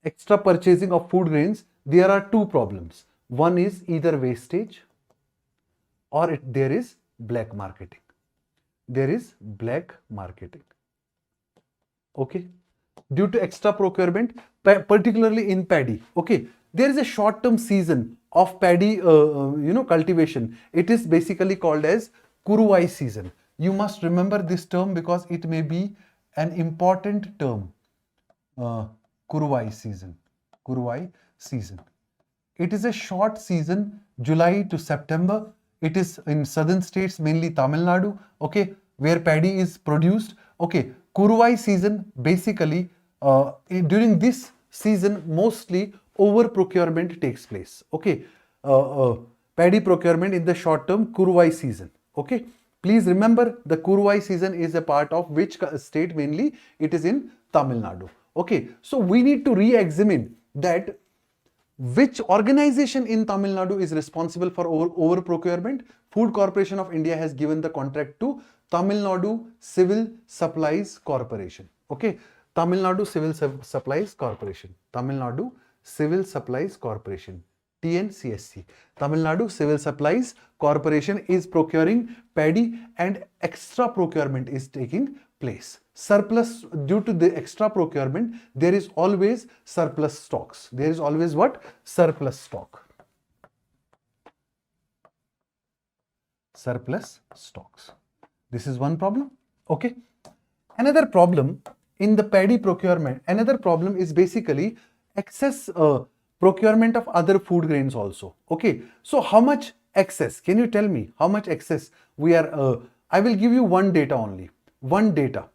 extra purchasing of food grains, there are two problems. One is either wastage or there is black marketing. There is black marketing. Okay. Due to extra procurement, particularly in paddy. Okay. There is a short-term season of paddy, cultivation. It is basically called as Kuruwai season. You must remember this term because it may be an important term, Kuruvai season. Kuruvai season. It is a short season, July to September. It is in southern states, mainly Tamil Nadu, okay, where paddy is produced. Okay, Kuruvai season, basically, during this season, mostly over procurement takes place. Okay, paddy procurement in the short term, Kuruvai season. Okay, please remember the Kuruvai season is a part of which state mainly? It is in Tamil Nadu. Okay, so we need to re-examine that which organization in Tamil Nadu is responsible for over procurement. Food Corporation of India has given the contract to Tamil Nadu Civil Supplies Corporation. Okay, Tamil Nadu Civil Supplies Corporation. Tamil Nadu Civil Supplies Corporation. TNCSC. Tamil Nadu Civil Supplies Corporation is procuring paddy and extra procurement is taking place. Surplus, due to the extra procurement, there is always surplus stocks. There is always what? Surplus stock. Surplus stocks. This is one problem. Okay. Another problem in the paddy procurement, another problem is basically excess procurement of other food grains also. Okay. So how much excess? Can you tell me how much excess we are? I will give you one data only. One data.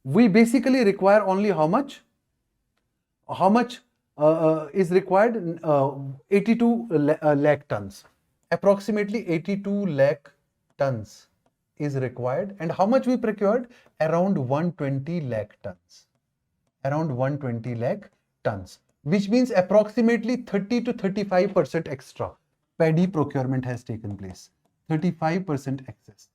We basically require only how much? How much is required? 82 lakh tons. Approximately 82 lakh tons is required. And how much we procured? Around 120 lakh tons. Around 120 lakh tons. Which means approximately 30 to 35% extra paddy procurement has taken place. 35% excess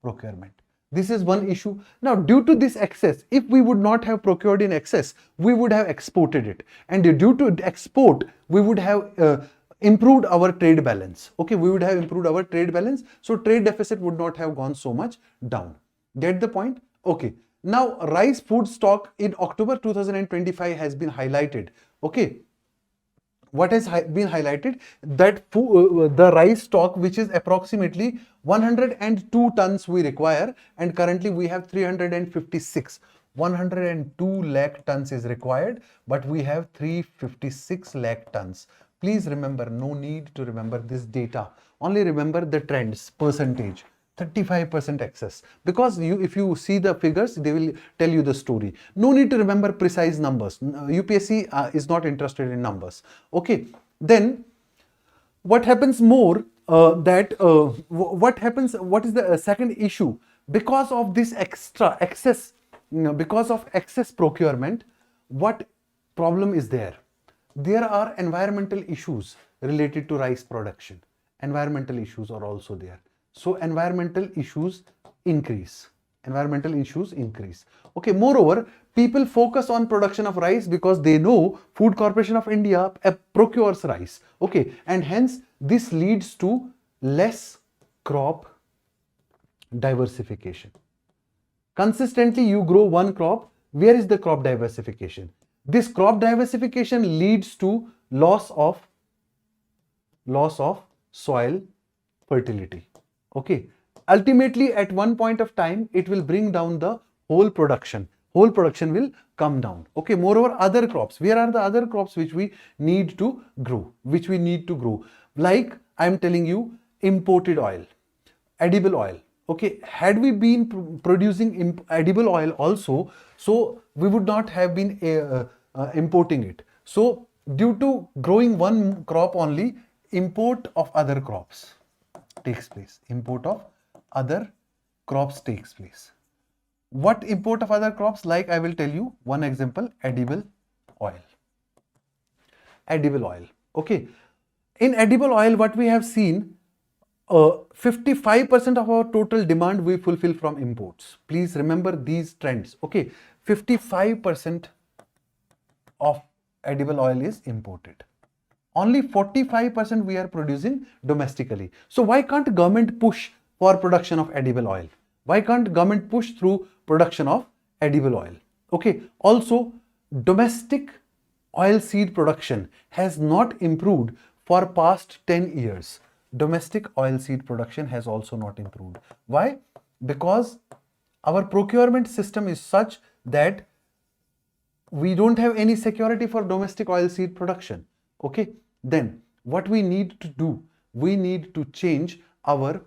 procurement. This is one issue. Now, due to this excess, if we would not have procured in excess, we would have exported it. And due to export, we would have improved our trade balance. Okay, we would have improved our trade balance. So, trade deficit would not have gone so much down. Get the point? Okay. Now, rice food stock in October 2025 has been highlighted. Okay. What has been highlighted? That the rice stock, which is approximately 102 tons we require, and currently we have 356. 102 lakh tons is required, but we have 356 lakh tons. Please remember, no need to remember this data. Only remember the trends, percentage. 35% excess, because if you see the figures, they will tell you the story. No need to remember precise numbers. UPSC is not interested in numbers. Okay, then what happens more? What happens? What is the second issue? Because of this excess, because of excess procurement, what problem is there? There are environmental issues related to rice production. Environmental issues are also there. So environmental issues increase. Environmental issues increase. Okay, moreover, people focus on production of rice because they know Food Corporation of India procures rice. Okay, and hence this leads to less crop diversification. Consistently you grow one crop. Where is the crop diversification? This crop diversification leads to loss of soil fertility. Okay, ultimately at one point of time it will bring down the whole production. Whole production will come down. Okay, moreover, other crops. Where are the other crops which we need to grow? Like I am telling you, imported oil, edible oil. Okay, had we been producing edible oil also, so we would not have been importing it. So due to growing one crop only, import of other crops takes place. Import of other crops takes place. What import of other crops? Like I will tell you one example, edible oil. Edible oil. Okay. In edible oil, what we have seen, 55% of our total demand we fulfill from imports. Please remember these trends. Okay. 55% of edible oil is imported. Only 45% we are producing domestically. So why can't government push for production of edible oil? Why can't government push through production of edible oil? Okay. Also, domestic oil seed production has not improved for past 10 years. Domestic oil seed production has also not improved. Why? Because our procurement system is such that we don't have any security for domestic oilseed production. Okay, then what we need to do, we need to change our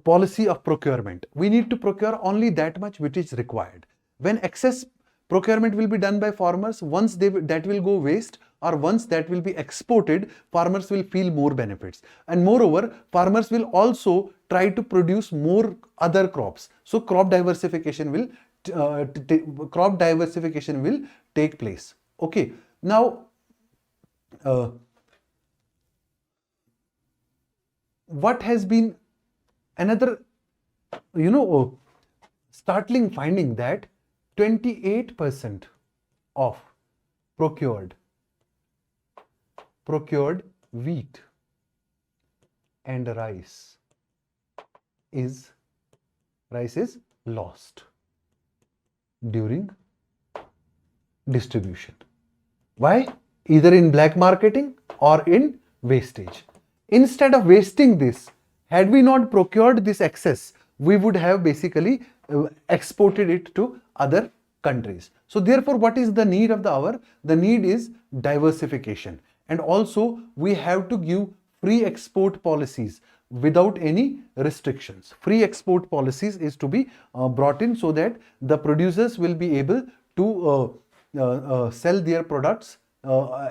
policy of procurement. We need to procure only that much which is required. When excess procurement will be done by farmers, once that will go waste, or once that will be exported, farmers will feel more benefits. And moreover, farmers will also try to produce more other crops. So crop diversification will take place. Okay, now what has been another startling finding, that 28% of procured wheat and rice is lost during distribution. Why? Either in black marketing or in wastage. Instead of wasting this, had we not procured this excess, we would have basically exported it to other countries. So therefore, what is the need of the hour? The need is diversification. And also we have to give free export policies without any restrictions. Free export policies is to be brought in, so that the producers will be able to sell their products,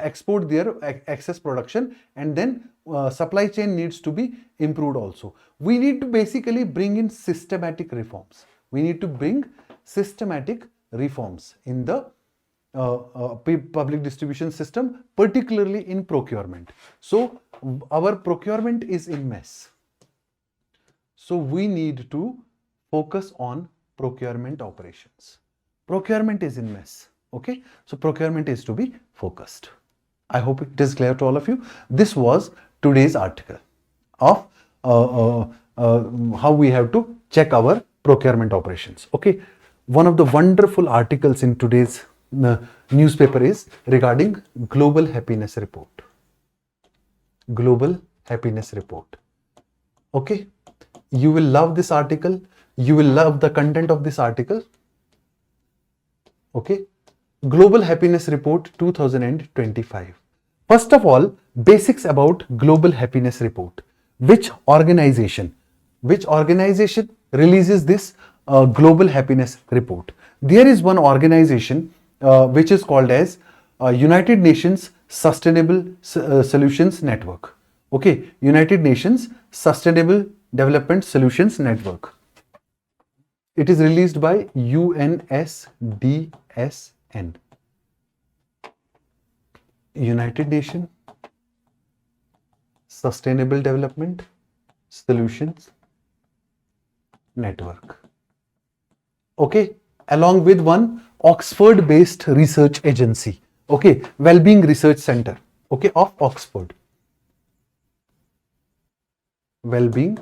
export their excess production, and then supply chain needs to be improved also. We need to basically bring in systematic reforms. We need to bring systematic reforms in the public distribution system, particularly in procurement. So our procurement is in mess. So we need to focus on procurement operations. Procurement is in mess. Okay, so procurement is to be focused. I hope it is clear to all of you. This was today's article of how we have to check our procurement operations. Okay, one of the wonderful articles in today's newspaper is regarding Global Happiness Report. Global Happiness Report. Okay, you will love this article. You will love the content of this article. Okay, Global Happiness Report 2025. First of all, basics about Global Happiness Report. Which organization releases this Global Happiness Report? There is one organization which is called as United Nations Sustainable Solutions Network. Okay, United Nations Sustainable Development Solutions Network. It is released by UNSDSN. United Nations Sustainable Development Solutions Network. Okay, along with one Oxford-based research agency. Okay, Wellbeing Research Center. Okay, of Oxford. Wellbeing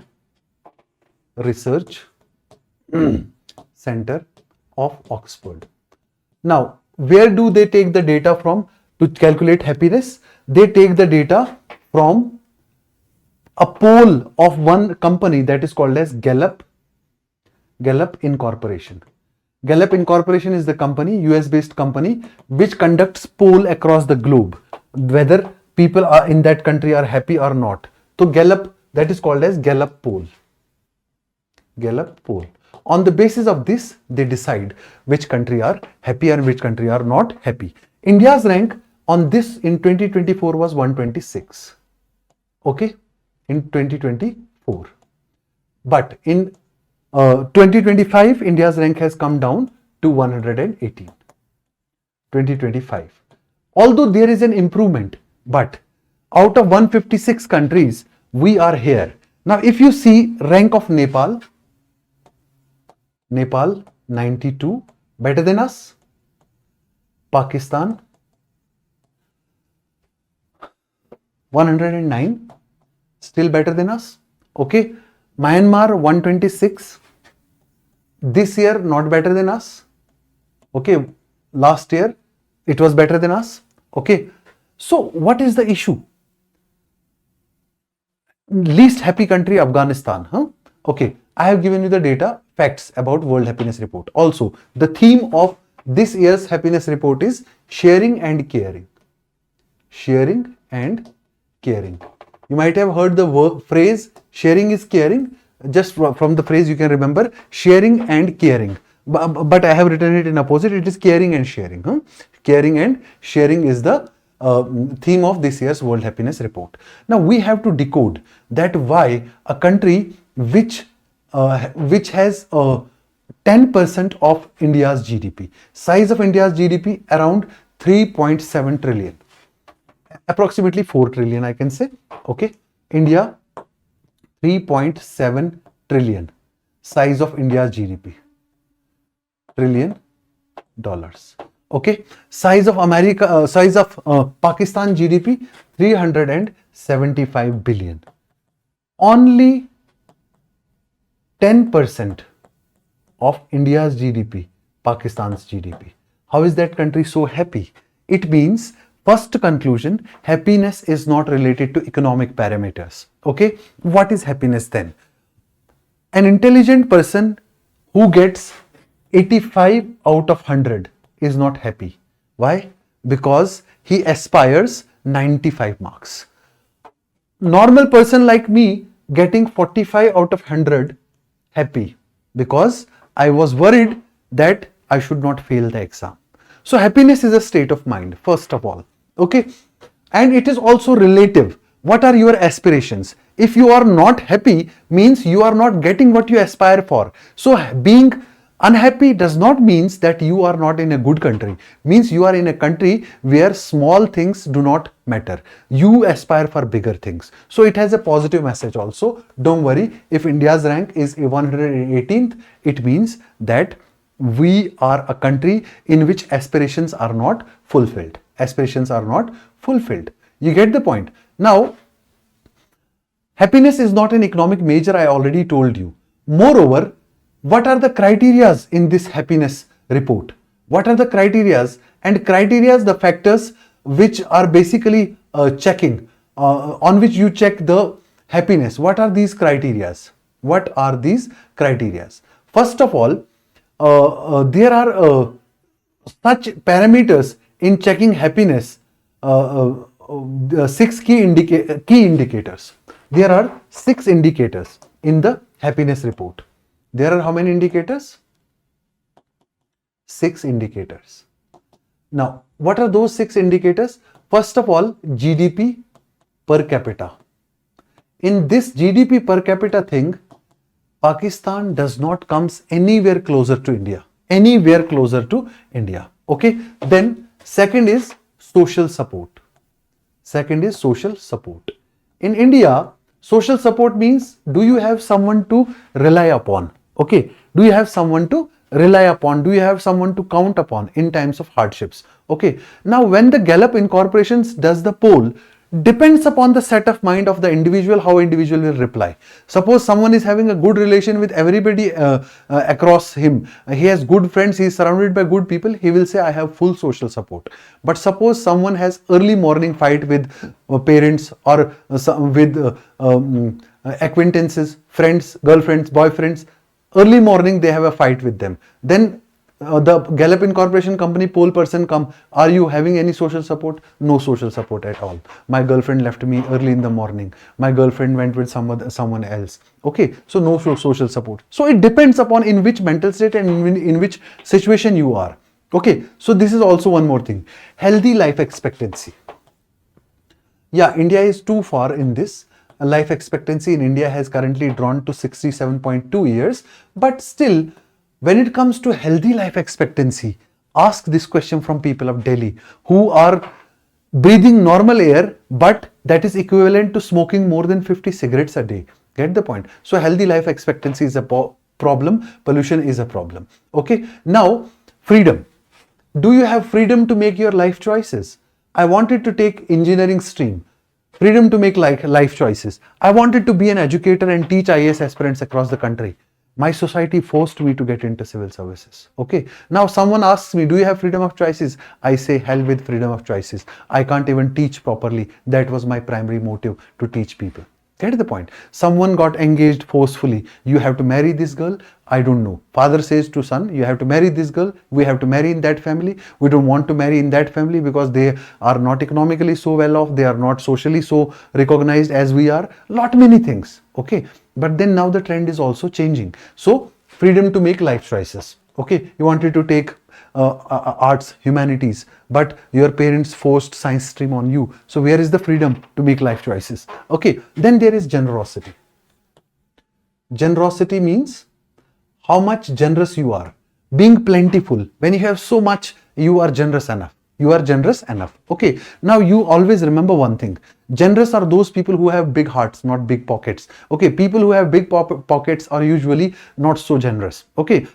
Research Center of Oxford. Now, where do they take the data from to calculate happiness? They take the data from a poll of one company that is called as Gallup Incorporation. Gallup Incorporation is the company, US-based company, which conducts poll across the globe, whether people are in that country are happy or not. So Gallup, that is called as Gallup poll. Gallup poll. On the basis of this, they decide which country are happy and which country are not happy. India's rank on this in 2024 was 126. Okay, in 2024. But in 2025, India's rank has come down to 118. 2025. Although there is an improvement, but out of 156 countries, we are here. Now, if you see rank of Nepal 92, better than us. Pakistan 109, still better than us. Okay, Myanmar 126, this year not better than us. Okay, last year it was better than us. Okay, so what is the issue? Least happy country, Afghanistan. Okay, I have given you the data, facts about World Happiness Report. Also, the theme of this year's happiness report is sharing and caring. Sharing and caring. You might have heard the phrase sharing is caring. Just from the phrase you can remember sharing and caring. But I have written it in opposite. It is caring and sharing. Caring and sharing is the theme of this year's World Happiness Report. Now we have to decode that why a country which has 10% of India's GDP, size of India's GDP around 3.7 trillion, approximately 4 trillion I can say. Okay, India 3.7 trillion, size of India's GDP, trillion dollars. Okay, size of America, size of Pakistan GDP 375 billion. Only 10% of India's GDP, Pakistan's GDP. How is that country so happy? It means, first conclusion, happiness is not related to economic parameters. Okay, what is happiness then? An intelligent person who gets 85 out of 100 is not happy. Why? Because he aspires 95 marks. Normal person like me getting 45 out of 100 happy, because I was worried that I should not fail the exam. So happiness is a state of mind, first of all. Okay, and it is also relative. What are your aspirations? If you are not happy, means you are not getting what you aspire for. So being unhappy does not mean that you are not in a good country. Means you are in a country where small things do not matter. You aspire for bigger things. So it has a positive message also. Don't worry, if India's rank is 118th, it means that we are a country in which aspirations are not fulfilled. Aspirations are not fulfilled. You get the point? Now, happiness is not an economic measure, I already told you. Moreover, what are the criterias in this happiness report? What are the criterias? And criterias, the factors which are basically checking, on which you check the happiness. What are these criterias? What are these criterias? First of all, there are such parameters in checking happiness, 6 key indicators. There are 6 indicators in the happiness report. There are how many indicators? 6 indicators. Now, what are those 6 indicators? First of all, GDP per capita. In this GDP per capita thing, Pakistan does not comes anywhere closer to India. Anywhere closer to India. Okay. Then second is social support. Second is social support. In India, social support means, do you have someone to rely upon? Okay. Do you have someone to rely upon? Do you have someone to count upon in times of hardships? Okay. Now, when the Gallup Incorporations does the poll, depends upon the set of mind of the individual, how individual will reply. Suppose someone is having a good relation with everybody across him. He has good friends, he is surrounded by good people, he will say, I have full social support. But suppose someone has early morning fight with parents or with acquaintances, friends, girlfriends, boyfriends, early morning they have a fight with them. Then the Gallup Incorporation company poll person come, are you having any social support? No social support at all. My girlfriend left me early in the morning. My girlfriend went with someone else. Okay, so no social support. So it depends upon in which mental state and in which situation you are. Okay, so this is also one more thing. Healthy life expectancy. Yeah, India is too far in this. Life expectancy in India has currently drawn to 67.2 years, but still, when it comes to healthy life expectancy, ask this question from people of Delhi who are breathing normal air, but that is equivalent to smoking more than 50 cigarettes a day. Get the point? So healthy life expectancy is a problem. Pollution is a problem. Okay. Now, freedom. Do you have freedom to make your life choices? I wanted to take engineering stream. Freedom to make life choices. I wanted to be an educator and teach IAS aspirants across the country. My society forced me to get into civil services. Okay. Now someone asks me, do you have freedom of choices? I say, hell with freedom of choices. I can't even teach properly. That was my primary motive, to teach people. Get the point? Someone got engaged forcefully. You have to marry this girl. I don't know. Father says to son, you have to marry this girl. We have to marry in that family. We don't want to marry in that family because they are not economically so well off. They are not socially so recognized as we are. Lot many things. Okay. But then now the trend is also changing. So freedom to make life choices. Okay. You wanted to take arts, humanities, but your parents forced science stream on you. So where is the freedom to make life choices? Okay, then there is generosity. Generosity means how much generous you are. Being plentiful. When you have so much, you are generous enough. You are generous enough. Okay, now you always remember one thing. Generous are those people who have big hearts, not big pockets. Okay, people who have big pockets are usually not so generous. Okay.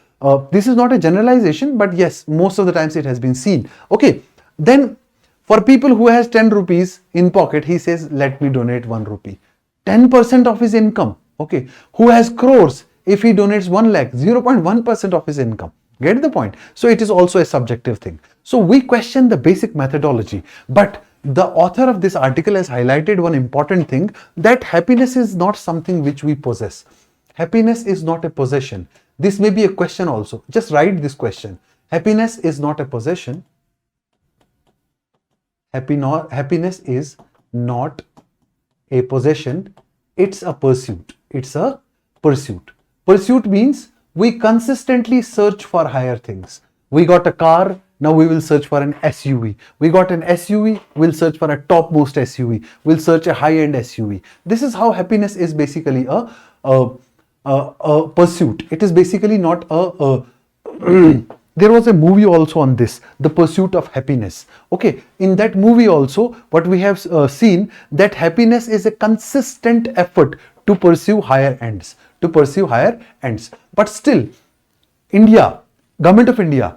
This is not a generalization, but yes, most of the times it has been seen. Okay, then for people who has 10 rupees in pocket, he says, let me donate 1 rupee. 10% of his income. Okay, who has crores, if he donates 1 lakh, 0.1% of his income. Get the point? So it is also a subjective thing. So we question the basic methodology, but the author of this article has highlighted one important thing, that happiness is not something which we possess. Happiness is not a possession. This may be a question also. Just write this question. Happiness is not a possession. Happiness is not a possession. It's a pursuit. It's a pursuit. Pursuit means we consistently search for higher things. We got a car, now we will search for an SUV. We got an SUV, we'll search for a topmost SUV. We'll search a high-end SUV. This is how happiness is basically a pursuit. It is basically not a there was a movie also on this, The Pursuit of Happiness. Okay, in that movie also, what we have seen, that happiness is a consistent effort to pursue higher ends. But still, India, government of India,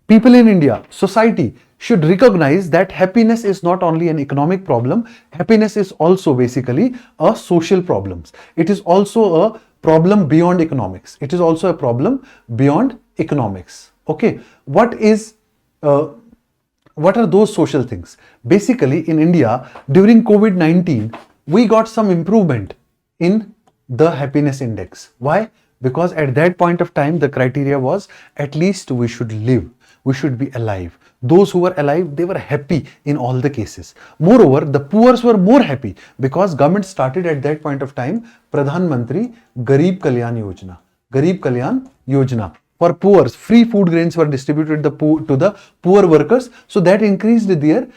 people in India, society should recognize that happiness is not only an economic problem, happiness is also basically a social problem. It is also a problem beyond economics. It is also a problem beyond economics. Okay, what are those social things? Basically, in India, during COVID-19, we got some improvement in the happiness index. Why? Because at that point of time, the criteria was at least we should live. We should be alive. Those who were alive, they were happy in all the cases. Moreover, the poor were more happy because government started at that point of time Pradhan Mantri Garib Kalyan Yojana. Garib Kalyan Yojana. For poor, free food grains were distributed to the poor workers. So that increased their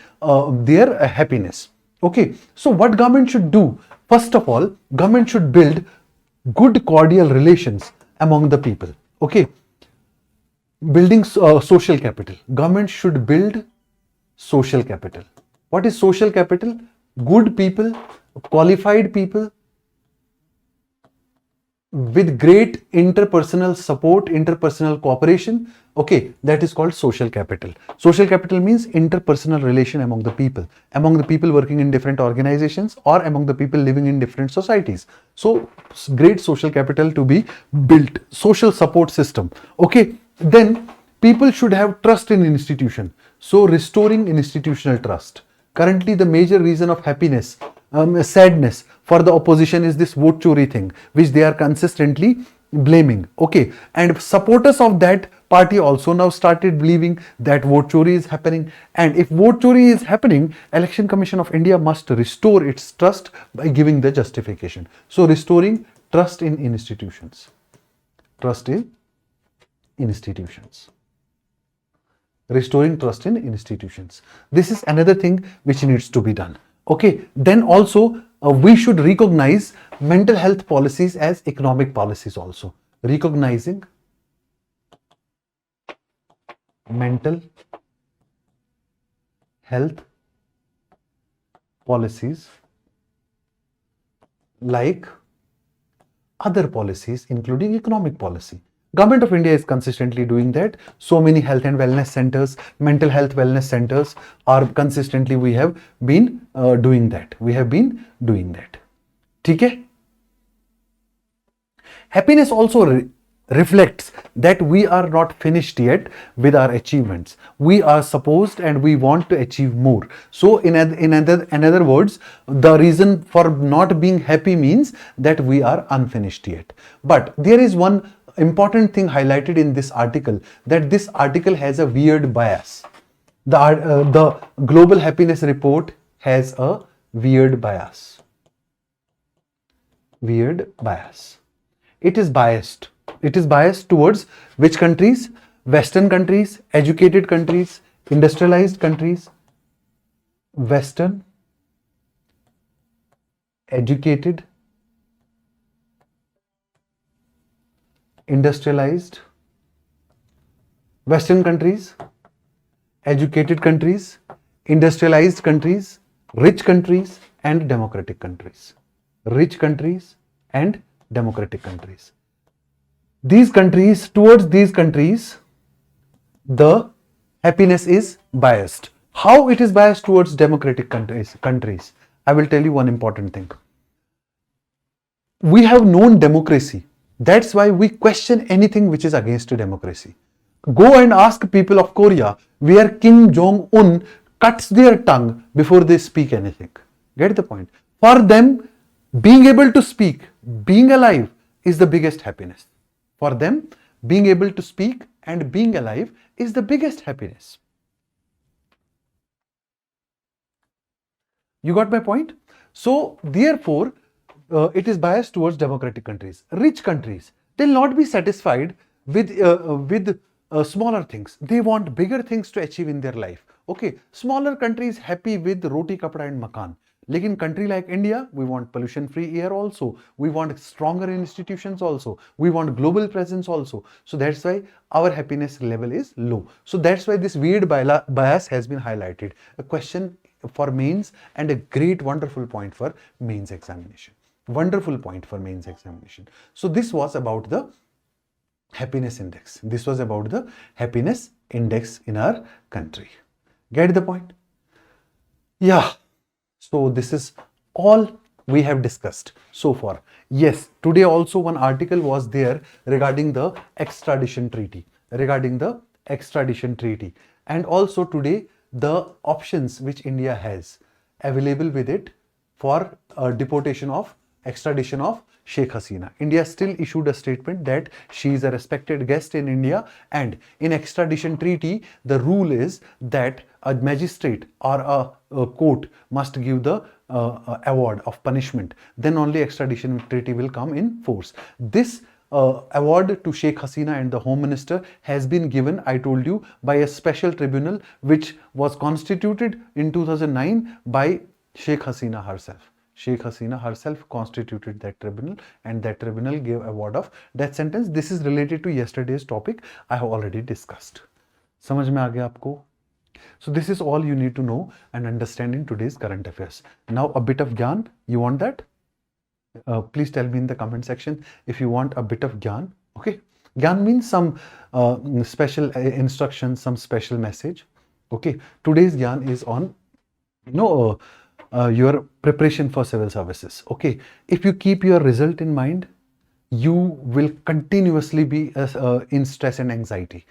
happiness. Okay. So what government should do? First of all, government should build good cordial relations among the people. Okay. Building social capital. Government should build social capital. What is social capital? Good people, qualified people with great interpersonal support, interpersonal cooperation. Okay, that is called social capital. Social capital means interpersonal relation among the people working in different organizations or among the people living in different societies. So great social capital to be built. Social support system. Okay. Then people should have trust in institution. So restoring institutional trust. Currently, the major reason of happiness, sadness for the opposition is this vote chori thing, which they are consistently blaming. Okay, and supporters of that party also now started believing that vote chori is happening. And if vote chori is happening, Election Commission of India must restore its trust by giving the justification. So restoring trust in institutions. Trust in institutions. Restoring trust in institutions. This is another thing which needs to be done. Okay, then also we should recognize mental health policies as economic policies also. Recognizing mental health policies like other policies, including economic policy. Government of India is consistently doing that. So many health and wellness centers, mental health wellness centers are consistently, we have been doing that. Okay? Happiness also reflects that we are not finished yet with our achievements. We are supposed and we want to achieve more. So in other words, the reason for not being happy means that we are unfinished yet. But there is one important thing highlighted in this article, that this article has a weird bias. The Global Happiness Report has a weird bias. Weird bias. It is biased. It is biased towards which countries? Western countries, educated countries, industrialized countries. Western, educated, industrialized, Western countries, educated countries, industrialized countries, rich countries, and democratic countries. Rich countries and democratic countries. These countries, towards these countries, the happiness is biased. How it is biased towards democratic countries? I will tell you one important thing. We have known democracy. That's why we question anything which is against democracy. Go and ask people of Korea, where Kim Jong-un cuts their tongue before they speak anything. Get the point? For them, being able to speak, being alive is the biggest happiness. For them, being able to speak and being alive is the biggest happiness. You got my point? So, therefore, it is biased towards democratic countries. Rich countries, they'll not be satisfied with smaller things. They want bigger things to achieve in their life. Okay, smaller countries happy with roti, kapda and makan. Like in country like India, we want pollution-free air also. We want stronger institutions also. We want global presence also. So that's why our happiness level is low. So that's why this weird bias has been highlighted. A question for mains and a great, wonderful point for mains examination. Wonderful point for mains examination. So this was about the happiness index. This was about the happiness index in our country. Get the point? Yeah. So this is all we have discussed so far. Yes, today also one article was there regarding the extradition treaty. And also today the options which India has available with it for extradition of Sheikh Hasina. India still issued a statement that she is a respected guest in India, and in extradition treaty, the rule is that a magistrate or a court must give the award of punishment. Then only extradition treaty will come in force. This award to Sheikh Hasina and the Home Minister has been given, I told you, by a special tribunal which was constituted in 2009 by Sheikh Hasina herself. Sheikh Hasina herself constituted that tribunal, and that tribunal gave award of death sentence. This is related to yesterday's topic I have already discussed. समझ में आ गया आपको? So this is all you need to know and understand in today's current affairs. Now a bit of gyan. You want that? Please tell me in the comment section if you want a bit of gyan. Okay. Gyan means some special instructions, some special message. Okay. Today's gyan is on, your preparation for civil services. Okay. If you keep your result in mind, you will continuously be in stress and anxiety.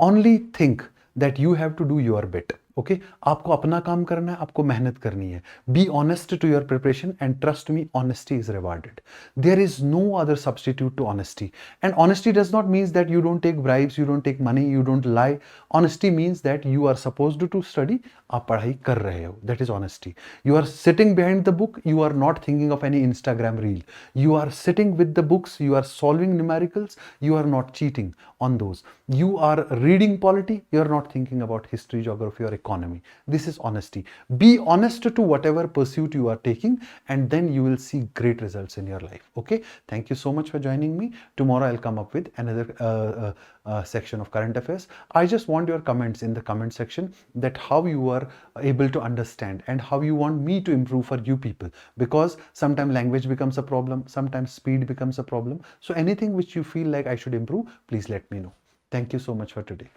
Only think that you have to do your bit. Okay, आपको अपना काम करना है, आपको मेहनत करनी है. Be honest to your preparation, and trust me, honesty is rewarded. There is no other substitute to honesty. And honesty does not mean that you don't take bribes, you don't take money, you don't lie. Honesty means that you are supposed to study, आप पढ़ाई कर रहे हो. That is honesty. You are sitting behind the book, you are not thinking of any Instagram reel. You are sitting with the books, you are solving numericals, you are not cheating on those. You are reading polity, you are not thinking about history, geography or economy. This is honesty. Be honest to whatever pursuit you are taking, and then you will see great results in your life. Okay. Thank you so much for joining me. Tomorrow I'll come up with another section of current affairs. I just want your comments in the comment section, that how you are able to understand and how you want me to improve for you people, because sometimes language becomes a problem, sometimes speed becomes a problem. So anything which you feel like I should improve, please let me know. Thank you so much for today.